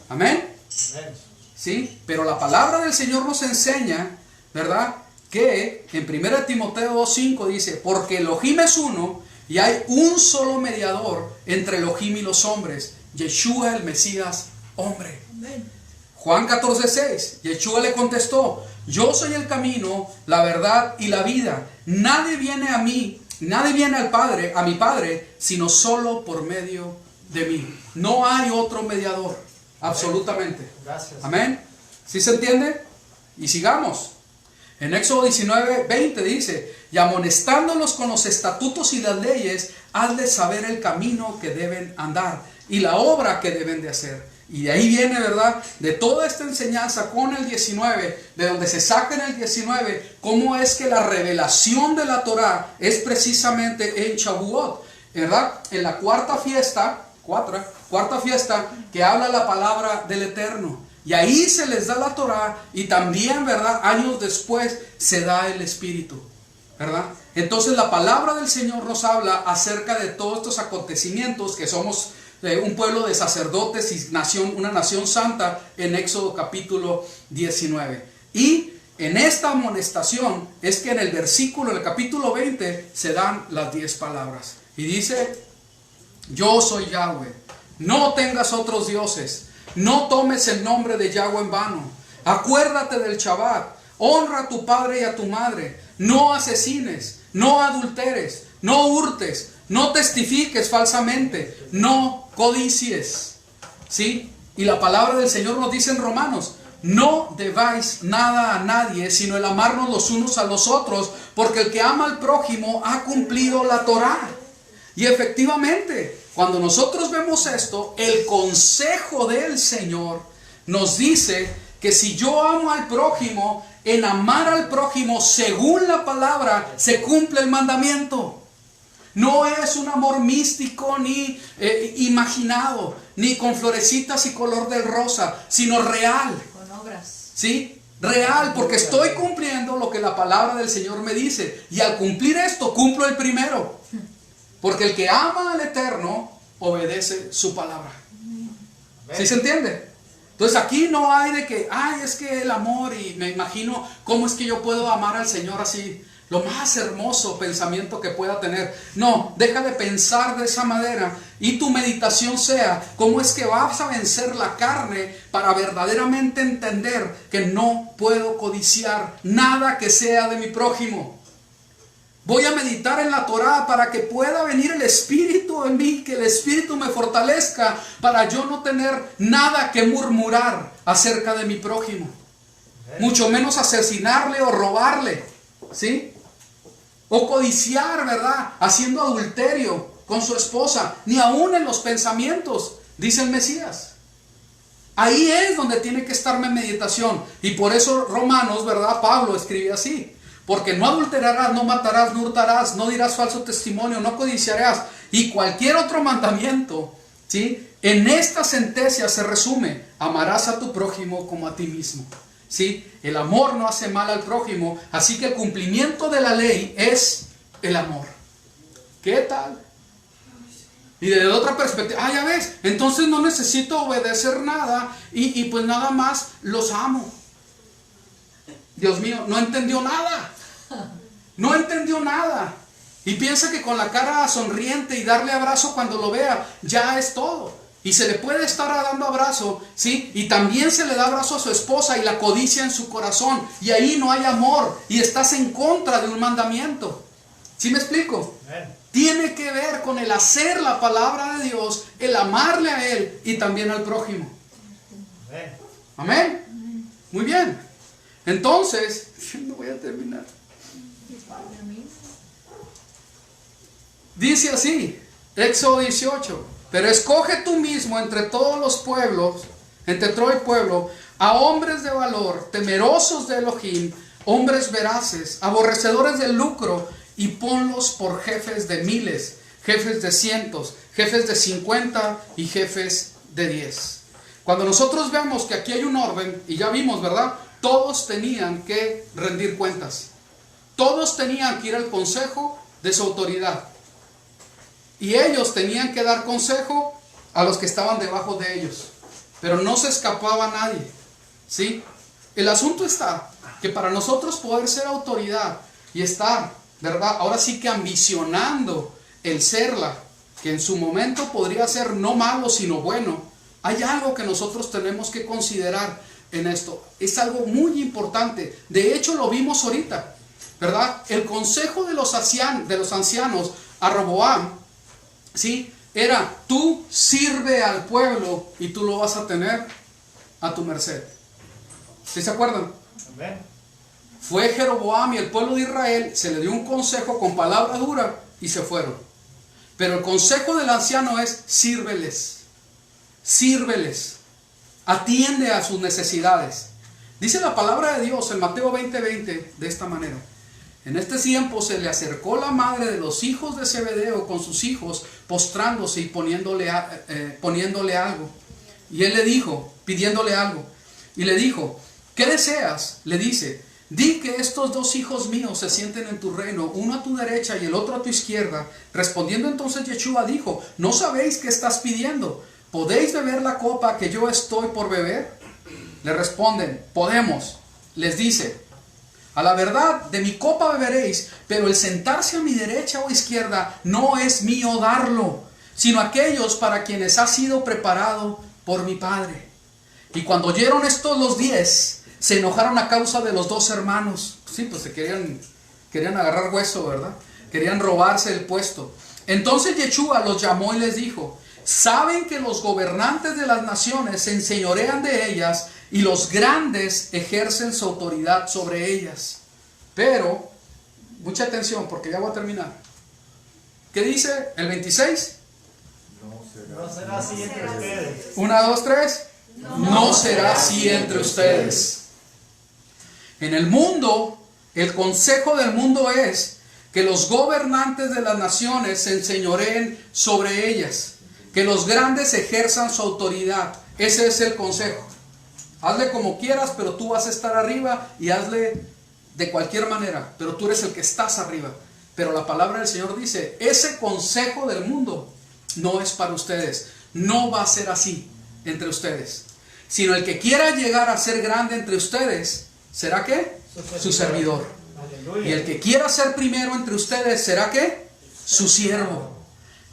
Amén. Amén. ¿Sí? Pero la palabra del Señor nos enseña, ¿verdad?, que en 1 Timoteo 2:5 dice: porque Elohim es uno y hay un solo mediador entre Elohim y los hombres, Yeshua el Mesías, hombre. Amén. Juan 14:6, Yeshua le contestó: yo soy el camino, la verdad y la vida. Nadie viene a mí, nadie viene al Padre, a mi Padre, sino solo por medio de mí. No hay otro mediador, absolutamente. Gracias. Amén. ¿Sí se entiende? Y sigamos. En Éxodo 19:20 dice: y amonestándolos con los estatutos y las leyes, hazles saber el camino que deben andar y la obra que deben de hacer. Y de ahí viene, ¿verdad?, de toda esta enseñanza con el 19, de donde se saca en el 19 cómo es que la revelación de la Torah es precisamente en Shavuot, ¿verdad?, en la cuarta fiesta que habla la palabra del Eterno. Y ahí se les da la Torah, y también, ¿verdad?, años después se da el Espíritu, ¿verdad? Entonces la palabra del Señor nos habla acerca de todos estos acontecimientos, que somos un pueblo de sacerdotes y una nación santa, en Éxodo capítulo 19. Y en esta amonestación es que en el capítulo 20 se dan las 10 palabras. Y dice: yo soy Yahweh, no tengas otros dioses, no tomes el nombre de Yahweh en vano, acuérdate del Shabbat, honra a tu padre y a tu madre, no asesines, no adulteres, no hurtes, no testifiques falsamente, no codicies. ¿Sí? Y la palabra del Señor nos dice en Romanos: no debáis nada a nadie, sino el amarnos los unos a los otros, porque el que ama al prójimo ha cumplido la Torah. Y efectivamente, cuando nosotros vemos esto, el consejo del Señor, nos dice que si yo amo al prójimo, en amar al prójimo según la palabra, se cumple el mandamiento. No es un amor místico ni imaginado, ni con florecitas y color de rosa, sino real. Con obras. ¿Sí? Real, porque estoy cumpliendo lo que la palabra del Señor me dice. Y al cumplir esto, cumplo el primero. Porque el que ama al Eterno, obedece su palabra. ¿Sí se entiende? Entonces aquí no hay de que, ay, es que el amor, y me imagino cómo es que yo puedo amar al Señor así, lo más hermoso pensamiento que pueda tener. No, deja de pensar de esa manera y tu meditación sea cómo es que vas a vencer la carne para verdaderamente entender que no puedo codiciar nada que sea de mi prójimo. Voy a meditar en la Torá para que pueda venir el Espíritu en mí, que el Espíritu me fortalezca para yo no tener nada que murmurar acerca de mi prójimo. Mucho menos asesinarle o robarle, ¿sí? O codiciar, ¿verdad? Haciendo adulterio con su esposa, ni aún en los pensamientos, dice el Mesías. Ahí es donde tiene que estar mi meditación. Y por eso Romanos, ¿verdad? Pablo escribe así. Porque no adulterarás, no matarás, no hurtarás, no dirás falso testimonio, no codiciarás. Y cualquier otro mandamiento, ¿sí? En esta sentencia se resume: amarás a tu prójimo como a ti mismo. ¿Sí? El amor no hace mal al prójimo, así que el cumplimiento de la ley es el amor. ¿Qué tal? Y desde otra perspectiva, ya ves, entonces no necesito obedecer nada y pues nada más los amo. Dios mío, no entendió nada. No entendió nada. Y piensa que con la cara sonriente y darle abrazo cuando lo vea, ya es todo. Y se le puede estar dando abrazo, ¿sí? Y también se le da abrazo a su esposa y la codicia en su corazón. Y ahí no hay amor. Y estás en contra de un mandamiento. ¿Sí me explico? Amén. Tiene que ver con el hacer la palabra de Dios, el amarle a Él y también al prójimo. Amén. Amén. Muy bien. Entonces, no voy a terminar. Dice así, Éxodo 18. Pero escoge tú mismo entre todos los pueblos, entre todo el pueblo, a hombres de valor, temerosos de Elohim, hombres veraces, aborrecedores del lucro, y ponlos por jefes de miles, jefes de cientos, jefes de 50 y jefes de 10. Cuando nosotros vemos que aquí hay un orden, y ya vimos, ¿verdad? Todos tenían que rendir cuentas. Todos tenían que ir al consejo de su autoridad. Y ellos tenían que dar consejo a los que estaban debajo de ellos. Pero no se escapaba nadie, ¿sí? El asunto está que para nosotros poder ser autoridad y estar, ¿verdad? Ahora sí que ambicionando el serla, que en su momento podría ser no malo sino bueno, hay algo que nosotros tenemos que considerar en esto. Es algo muy importante. De hecho lo vimos ahorita, ¿verdad? El consejo de los ancianos a Roboam, ¿sí? Era: tú sirve al pueblo y tú lo vas a tener a tu merced. ¿Sí se acuerdan? Amén. Fue Jeroboam y el pueblo de Israel, se le dio un consejo con palabra dura y se fueron. Pero el consejo del anciano es: sírveles, sírveles, atiende a sus necesidades. Dice la palabra de Dios en Mateo 20:20 de esta manera: en este tiempo se le acercó la madre de los hijos de Zebedeo con sus hijos, postrándose y poniéndole algo. Y él le dijo, pidiéndole algo, y le dijo: ¿qué deseas? Le dice: di que estos dos hijos míos se sienten en tu reino, uno a tu derecha y el otro a tu izquierda. Respondiendo entonces Yeshua dijo: ¿no sabéis qué estás pidiendo? ¿Podéis beber la copa que yo estoy por beber? Le responden: podemos. Les dice: a la verdad, de mi copa beberéis, pero el sentarse a mi derecha o izquierda no es mío darlo, sino aquellos para quienes ha sido preparado por mi Padre. Y cuando oyeron esto los 10, se enojaron a causa de los dos hermanos. Sí, pues se querían agarrar hueso, ¿verdad? Querían robarse el puesto. Entonces Yeshua los llamó y les dijo: saben que los gobernantes de las naciones se enseñorean de ellas, y los grandes ejercen su autoridad sobre ellas. Pero, mucha atención porque ya voy a terminar. ¿Qué dice el 26? No será así entre ustedes. 1, 2, 3. no será así entre ustedes. En el mundo, el consejo del mundo es que los gobernantes de las naciones se enseñoreen sobre ellas, que los grandes ejerzan su autoridad. Ese es el consejo. Hazle como quieras, pero tú vas a estar arriba, y hazle de cualquier manera, pero tú eres el que estás arriba. Pero la palabra del Señor dice, ese consejo del mundo no es para ustedes, no va a ser así entre ustedes, sino el que quiera llegar a ser grande entre ustedes, ¿será qué? Su servidor. Aleluya. Y el que quiera ser primero entre ustedes, ¿será qué? Su siervo.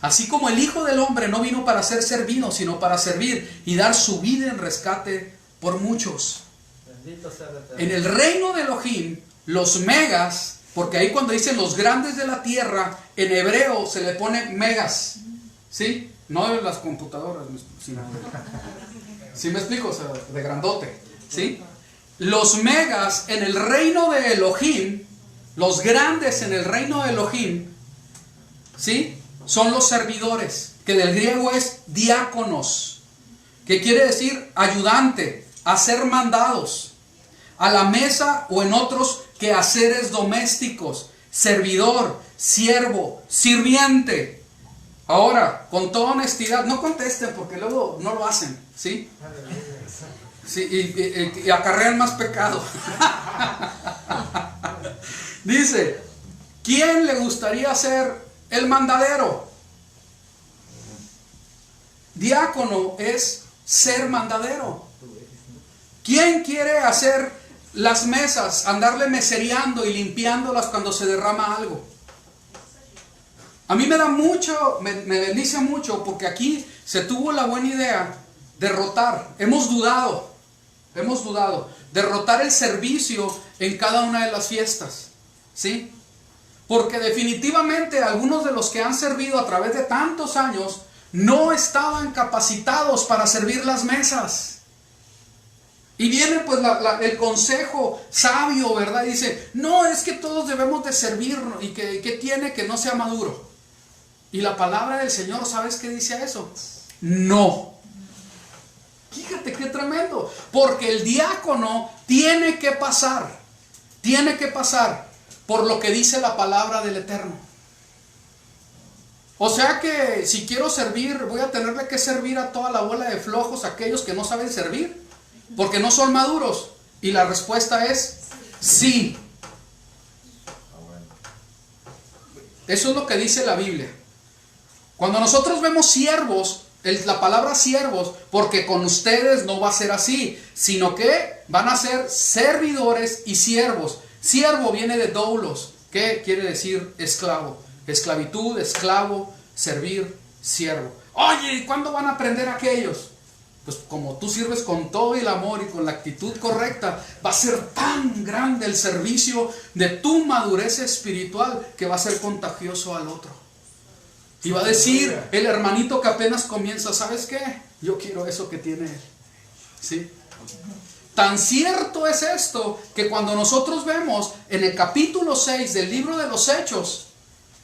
Así como el Hijo del Hombre no vino para ser servido, sino para servir y dar su vida en rescate por muchos. Bendito sea el Eterno. En el reino de Elohim, los megas, porque ahí cuando dicen los grandes de la tierra, en hebreo se le pone megas, ¿sí? No de las computadoras, sino ¿sí me explico? O sea, de grandote, ¿sí? Los megas en el reino de Elohim, los grandes en el reino de Elohim, ¿sí? Son los servidores, que del griego es diáconos, que quiere decir ayudante, hacer mandados, a la mesa o en otros quehaceres domésticos, servidor, siervo, sirviente. Ahora, con toda honestidad, no contesten porque luego no lo hacen, ¿sí? Sí, y acarrean más pecado. Dice, ¿quién le gustaría ser el mandadero? Diácono es ser mandadero. ¿Quién quiere hacer las mesas, andarle mesereando y limpiándolas cuando se derrama algo? A mí me da mucho, me bendice mucho, porque aquí se tuvo la buena idea de rotar. Hemos dudado, de rotar el servicio en cada una de las fiestas, ¿sí? Porque definitivamente algunos de los que han servido a través de tantos años no estaban capacitados para servir las mesas. Y viene pues el consejo sabio, ¿verdad? Dice, no, es que todos debemos de servir, y que tiene que no sea maduro. Y la palabra del Señor, ¿sabes qué dice a eso? No. Fíjate qué tremendo. Porque el diácono tiene que pasar por lo que dice la palabra del Eterno. O sea que si quiero servir, voy a tenerle que servir a toda la bola de flojos, aquellos que no saben servir, porque no son maduros. Y la respuesta es sí. Eso es lo que dice la Biblia. Cuando nosotros vemos siervos, la palabra siervos, porque con ustedes no va a ser así, sino que van a ser servidores y siervos. Siervo viene de doulos, que quiere decir esclavo. Esclavitud, esclavo, servir, siervo. Oye, ¿y cuándo van a aprender aquellos? Pues como tú sirves con todo el amor y con la actitud correcta, va a ser tan grande el servicio de tu madurez espiritual que va a ser contagioso al otro. Y va a decir el hermanito que apenas comienza, ¿sabes qué? Yo quiero eso que tiene él. ¿Sí? Tan cierto es esto que cuando nosotros vemos en el capítulo 6 del libro de los Hechos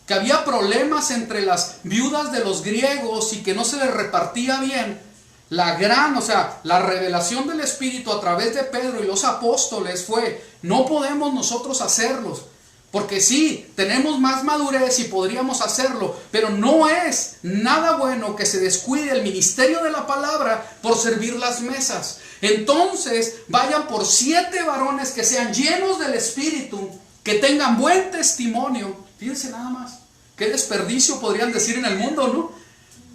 que había problemas entre las viudas de los griegos y que no se les repartía bien, la revelación del Espíritu a través de Pedro y los apóstoles fue, no podemos nosotros hacerlos, porque sí, tenemos más madurez y podríamos hacerlo, pero no es nada bueno que se descuide el ministerio de la palabra por servir las mesas. Entonces, vayan por 7 varones que sean llenos del Espíritu, que tengan buen testimonio. Fíjense nada más, qué desperdicio podrían decir en el mundo, ¿no?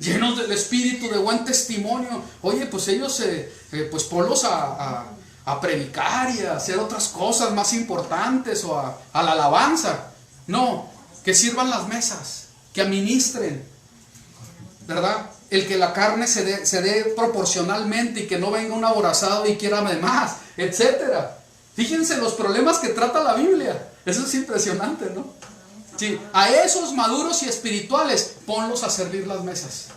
Llenos del Espíritu, de buen testimonio. Oye, pues ellos, pues ponlos a predicar y a hacer otras cosas más importantes, o a la alabanza. No, que sirvan las mesas, que administren, ¿verdad? El que la carne se dé proporcionalmente y que no venga un aborazado y quiera más, etcétera. Fíjense los problemas que trata la Biblia. Eso es impresionante, ¿no? Sí, a esos maduros y espirituales ponlos a servir las mesas,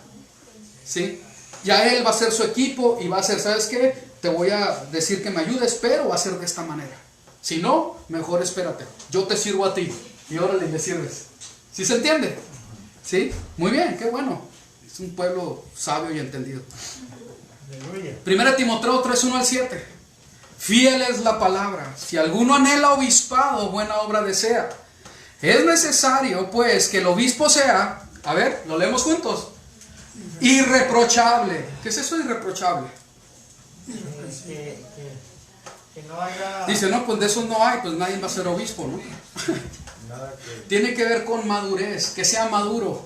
¿sí? Ya él va a ser su equipo y va a ser, ¿sabes qué? Te voy a decir que me ayudes, pero va a ser de esta manera. Si no, mejor espérate. Yo te sirvo a ti y órale, le sirves. ¿Sí se entiende? ¿Sí? Muy bien, qué bueno. Es un pueblo sabio y entendido. Aleluya. 1 Timoteo 3, 1 al 7. Fiel es la palabra. Si alguno anhela obispado, buena obra desea. Es necesario, pues, que el obispo sea, a ver, lo leemos juntos, irreprochable. ¿Qué es eso de irreprochable? Que no haya Dice, no, pues de eso no hay, pues nadie va a ser obispo, ¿no? nada que... Tiene que ver con madurez, que sea maduro,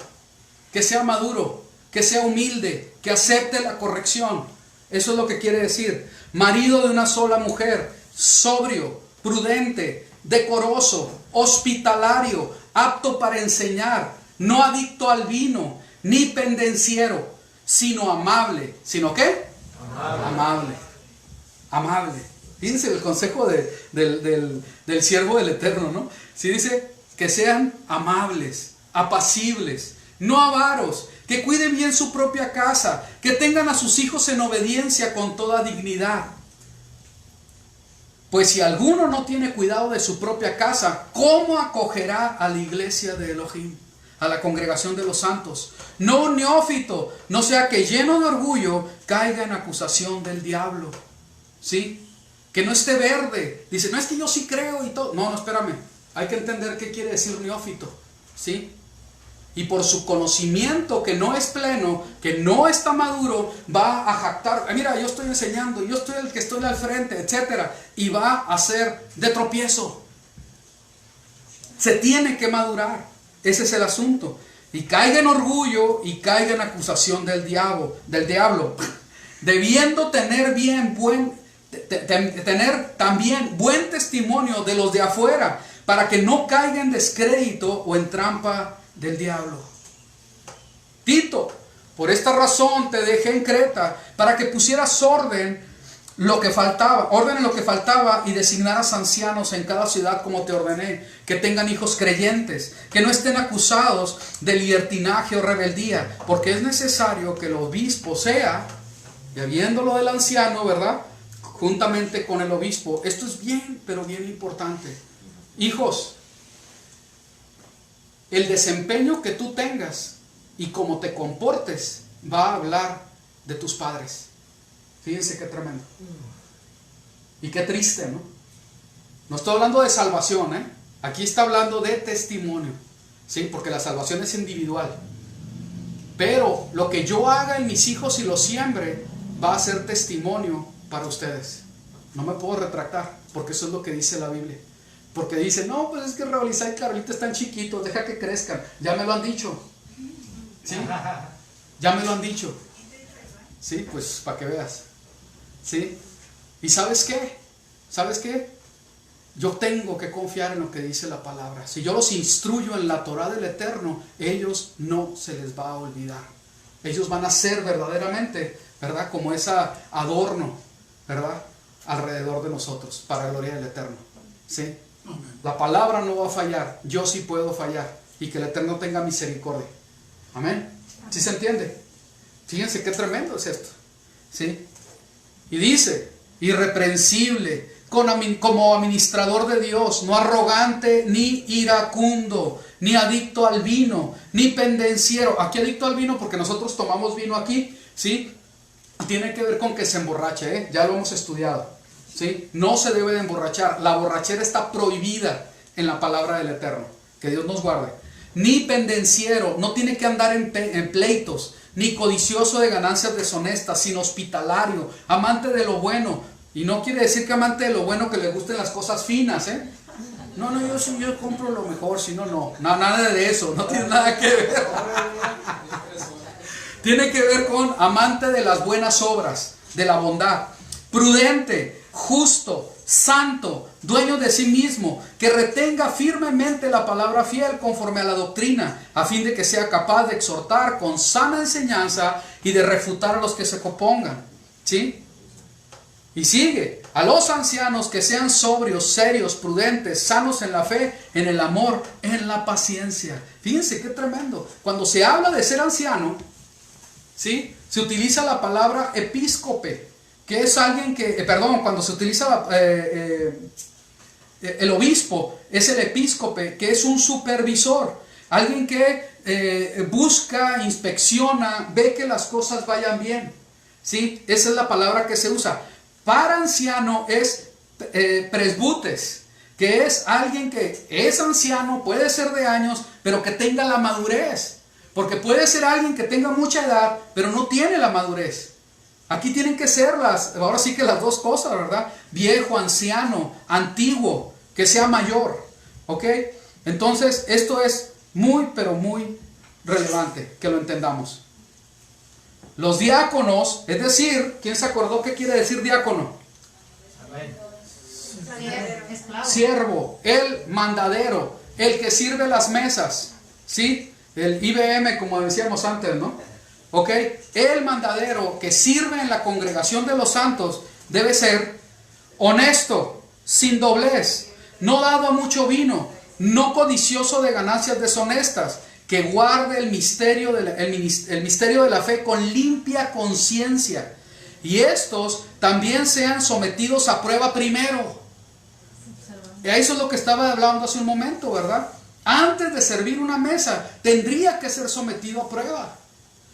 que sea maduro, que sea humilde, que acepte la corrección. Eso es lo que quiere decir. Marido de una sola mujer, sobrio, prudente, decoroso, hospitalario, apto para enseñar, no adicto al vino, ni pendenciero, sino amable. ¿Sino qué? Amable. Amable. Fíjense el consejo del siervo del Eterno, ¿no? Si dice que sean amables, apacibles, no avaros, que cuiden bien su propia casa, que tengan a sus hijos en obediencia con toda dignidad. Pues si alguno no tiene cuidado de su propia casa, ¿cómo acogerá a la iglesia de Elohim, a la congregación de los santos? No un neófito, no sea que lleno de orgullo caiga en acusación del diablo. ¿Sí? Que no esté verde. Dice, no es que yo sí creo y todo. No, espérame. Hay que entender qué quiere decir neófito. ¿Sí? Y por su conocimiento que no es pleno, que no está maduro, va a jactar. Mira, yo estoy enseñando, yo estoy el que estoy al frente, etcétera. Y va a ser de tropiezo. Se tiene que madurar. Ese es el asunto. Y caiga en orgullo y caiga en acusación del diablo. Debiendo tener tener también buen testimonio de los de afuera, para que no caiga en descrédito o en trampa del diablo. Tito, por esta razón te dejé en Creta, para que pusieras orden en lo que faltaba y designaras ancianos en cada ciudad como te ordené, que tengan hijos creyentes, que no estén acusados de libertinaje o rebeldía, porque es necesario que el obispo sea, y habiéndolo del anciano, ¿verdad?, juntamente con el obispo. Esto es bien, pero bien importante. Hijos, el desempeño que tú tengas y cómo te comportes va a hablar de tus padres. Fíjense qué tremendo. Y qué triste, ¿no? No estoy hablando de salvación, ¿eh? Aquí está hablando de testimonio, ¿sí? Porque la salvación es individual. Pero lo que yo haga en mis hijos y los siembre va a ser testimonio para ustedes. No me puedo retractar, porque eso es lo que dice la Biblia. Porque dice, no, pues es que Raulisa y Carolita están chiquitos, deja que crezcan. Ya me lo han dicho. ¿Sí? Ya me lo han dicho. Sí, pues para que veas. ¿Sí? ¿Y sabes qué? ¿Sabes qué? Yo tengo que confiar en lo que dice la palabra. Si yo los instruyo en la Torah del Eterno, ellos no se les va a olvidar. Ellos van a ser verdaderamente, ¿verdad?, como ese adorno, ¿verdad?, alrededor de nosotros, para gloria del Eterno. ¿Sí? Amén. La palabra no va a fallar. Yo sí puedo fallar. Y que el Eterno tenga misericordia. Amén. ¿Sí se entiende? Fíjense qué tremendo es esto. ¿Sí? Y dice, irreprensible, como administrador de Dios, no arrogante ni iracundo, ni adicto al vino, ni pendenciero. Aquí adicto al vino porque nosotros tomamos vino aquí, ¿sí? Tiene que ver con que se emborrache, ¿eh? Ya lo hemos estudiado, ¿sí? No se debe de emborrachar. La borrachera está prohibida en la palabra del Eterno. Que Dios nos guarde. Ni pendenciero, no tiene que andar en pleitos, ni codicioso de ganancias deshonestas, sino hospitalario, amante de lo bueno. Y no quiere decir que amante de lo bueno que le gusten las cosas finas, ¿eh? No, yo compro lo mejor, si no, no. Nada de eso, no tiene nada que ver. Tiene que ver con amante de las buenas obras, de la bondad, prudente, justo, santo, dueño de sí mismo, que retenga firmemente la palabra fiel conforme a la doctrina, a fin de que sea capaz de exhortar con sana enseñanza y de refutar a los que se opongan. ¿Sí? Y sigue, a los ancianos que sean sobrios, serios, prudentes, sanos en la fe, en el amor, en la paciencia. Fíjense qué tremendo. Cuando se habla de ser anciano, ¿sí?, se utiliza la palabra episcope, que es alguien que, cuando se utiliza el obispo, es el episcope, que es un supervisor, alguien que busca, inspecciona, ve que las cosas vayan bien. ¿sí? Esa es la palabra que se usa. Para anciano es presbutes, que es alguien que es anciano, puede ser de años, pero que tenga la madurez. Porque puede ser alguien que tenga mucha edad, pero no tiene la madurez. Aquí tienen que ser ahora sí que las dos cosas, ¿verdad? Viejo, anciano, antiguo, que sea mayor, ¿ok? Entonces, esto es muy, pero muy relevante que lo entendamos. Los diáconos, es decir, ¿quién se acordó qué quiere decir diácono? Amén. Esclavo. Siervo, el mandadero, el que sirve las mesas, ¿sí? El IBM, como decíamos antes, ¿no? ¿Ok? El mandadero que sirve en la congregación de los santos debe ser honesto, sin doblez, no dado a mucho vino, no codicioso de ganancias deshonestas, que guarde el misterio de la fe con limpia conciencia. Y estos también sean sometidos a prueba primero. Y eso es lo que estaba hablando hace un momento, ¿verdad? Antes de servir una mesa, tendría que ser sometido a prueba.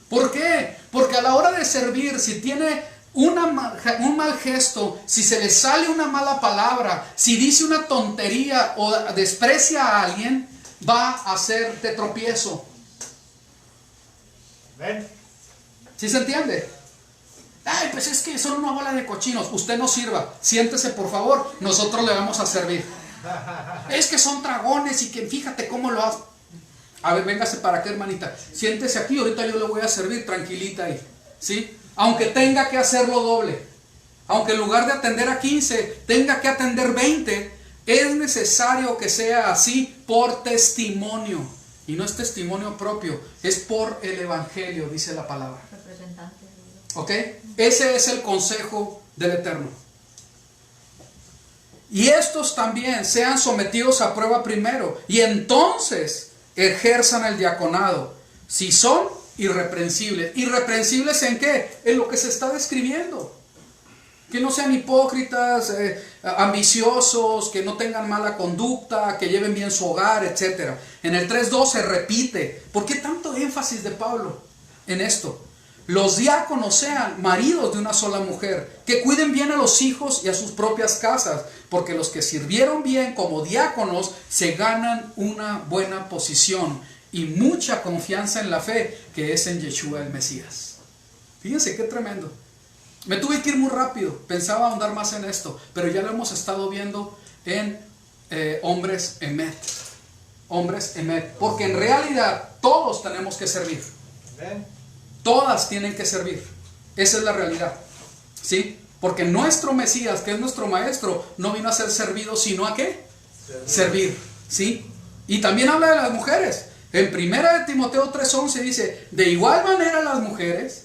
¿Por qué? Porque a la hora de servir, si tiene un mal gesto, si se le sale una mala palabra, si dice una tontería o desprecia a alguien, va a hacerte tropiezo. Amén. ¿Sí se entiende? Ay, pues es que son una bola de cochinos. Usted no sirva, siéntese por favor, nosotros le vamos a servir. Es que son dragones y que fíjate cómo lo hace. A ver, véngase para acá, hermanita. Siéntese aquí, ahorita yo le voy a servir tranquilita ahí. ¿Sí? Aunque tenga que hacerlo doble. Aunque en lugar de atender a 15, tenga que atender 20. Es necesario que sea así por testimonio. Y no es testimonio propio, es por el evangelio, dice la palabra. Representante. ¿Ok? Ese es el consejo del Eterno. Y estos también sean sometidos a prueba primero. Y entonces ejerzan el diaconado. Si son irreprensibles. ¿Irreprensibles en qué? En lo que se está describiendo. Que no sean hipócritas, ambiciosos, que no tengan mala conducta, que lleven bien su hogar, etc. En el 3.2 se repite. ¿Por qué tanto énfasis de Pablo en esto? Los diáconos sean maridos de una sola mujer, que cuiden bien a los hijos y a sus propias casas, porque los que sirvieron bien como diáconos se ganan una buena posición y mucha confianza en la fe que es en Yeshua el Mesías. Fíjense qué tremendo. Me tuve que ir muy rápido, pensaba ahondar más en esto, pero ya lo hemos estado viendo en hombres emet. Hombres emet, porque en realidad todos tenemos que servir. Amén. Todas tienen que servir. Esa es la realidad. ¿Sí? Porque nuestro Mesías, que es nuestro maestro, no vino a ser servido, sino a ¿qué? Servir. ¿Sí? Y también habla de las mujeres. En 1 Timoteo 3:11 dice, de igual manera las mujeres,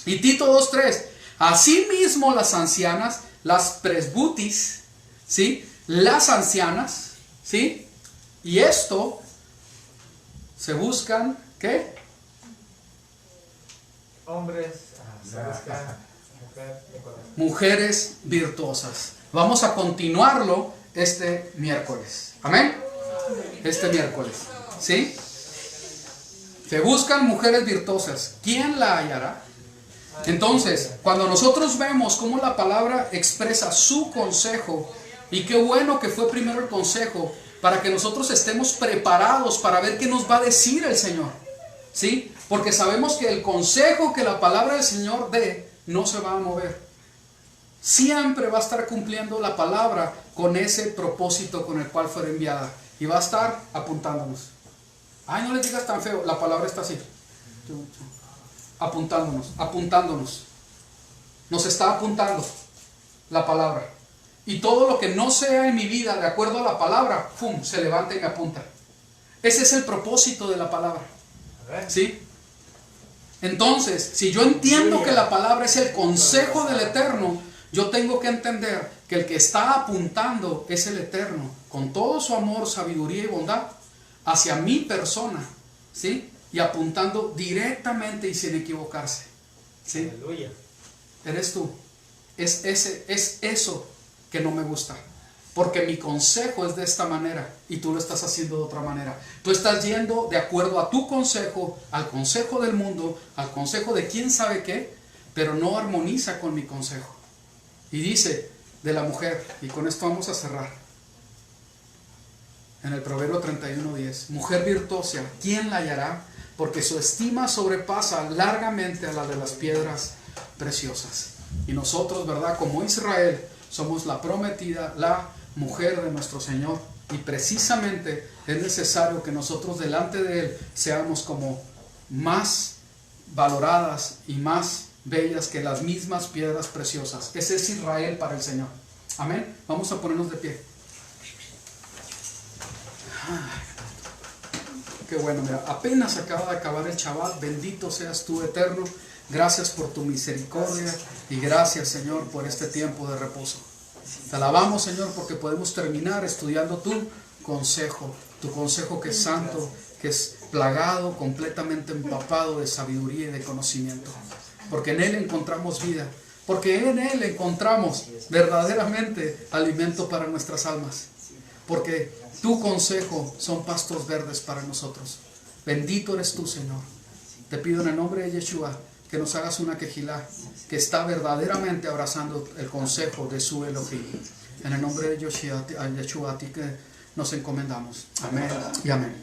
y Tito 2:3, asimismo las ancianas, las presbutis, ¿sí? Las ancianas, ¿sí? Y esto se buscan, ¿qué? Hombres, se buscan mujer de corazón. Mujeres virtuosas. Vamos a continuarlo este miércoles. Amén. Este miércoles. ¿Sí? Se buscan mujeres virtuosas. ¿Quién la hallará? Entonces, cuando nosotros vemos cómo la palabra expresa su consejo, y qué bueno que fue primero el consejo, para que nosotros estemos preparados para ver qué nos va a decir el Señor. ¿Sí? Porque sabemos que el consejo que la palabra del Señor dé no se va a mover. Siempre va a estar cumpliendo la palabra con ese propósito con el cual fue enviada. Y va a estar apuntándonos. Ay, no les digas tan feo, la palabra está así. Apuntándonos. Nos está apuntando la palabra. Y todo lo que no sea en mi vida de acuerdo a la palabra, ¡fum!, se levanta y me apunta. Ese es el propósito de la palabra. ¿Sí? Entonces, si yo entiendo que la palabra es el consejo del Eterno, yo tengo que entender que el que está apuntando es el Eterno, con todo su amor, sabiduría y bondad, hacia mi persona, ¿sí? Y apuntando directamente y sin equivocarse, ¿sí? Aleluya. Eres tú. Es eso que no me gusta. Porque mi consejo es de esta manera y tú lo estás haciendo de otra manera. Tú estás yendo de acuerdo a tu consejo, al consejo del mundo, al consejo de quién sabe qué, pero no armoniza con mi consejo. Y dice de la mujer, y con esto vamos a cerrar, en el Proverbio 31:10, mujer virtuosa, ¿quién la hallará? Porque su estima sobrepasa largamente a la de las piedras preciosas. Y nosotros, ¿verdad? Como Israel, somos la prometida, la mujer de nuestro Señor. Y precisamente es necesario que nosotros delante de Él seamos como más valoradas y más bellas que las mismas piedras preciosas. Ese es Israel para el Señor. Amén. Vamos a ponernos de pie. Qué bueno, mira, apenas acaba de acabar el Shabbat. Bendito seas tú, Eterno. Gracias por tu misericordia y gracias, Señor, por este tiempo de reposo. Te alabamos, Señor, porque podemos terminar estudiando tu consejo que es santo, que es plagado, completamente empapado de sabiduría y de conocimiento. Porque en Él encontramos vida, porque en Él encontramos verdaderamente alimento para nuestras almas. Porque tu consejo son pastos verdes para nosotros. Bendito eres tú, Señor. Te pido en el nombre de Yeshua que nos hagas una quejilá que está verdaderamente abrazando el consejo de su Elohim. En el nombre de Yeshua, a ti que nos encomendamos. Amén y amén.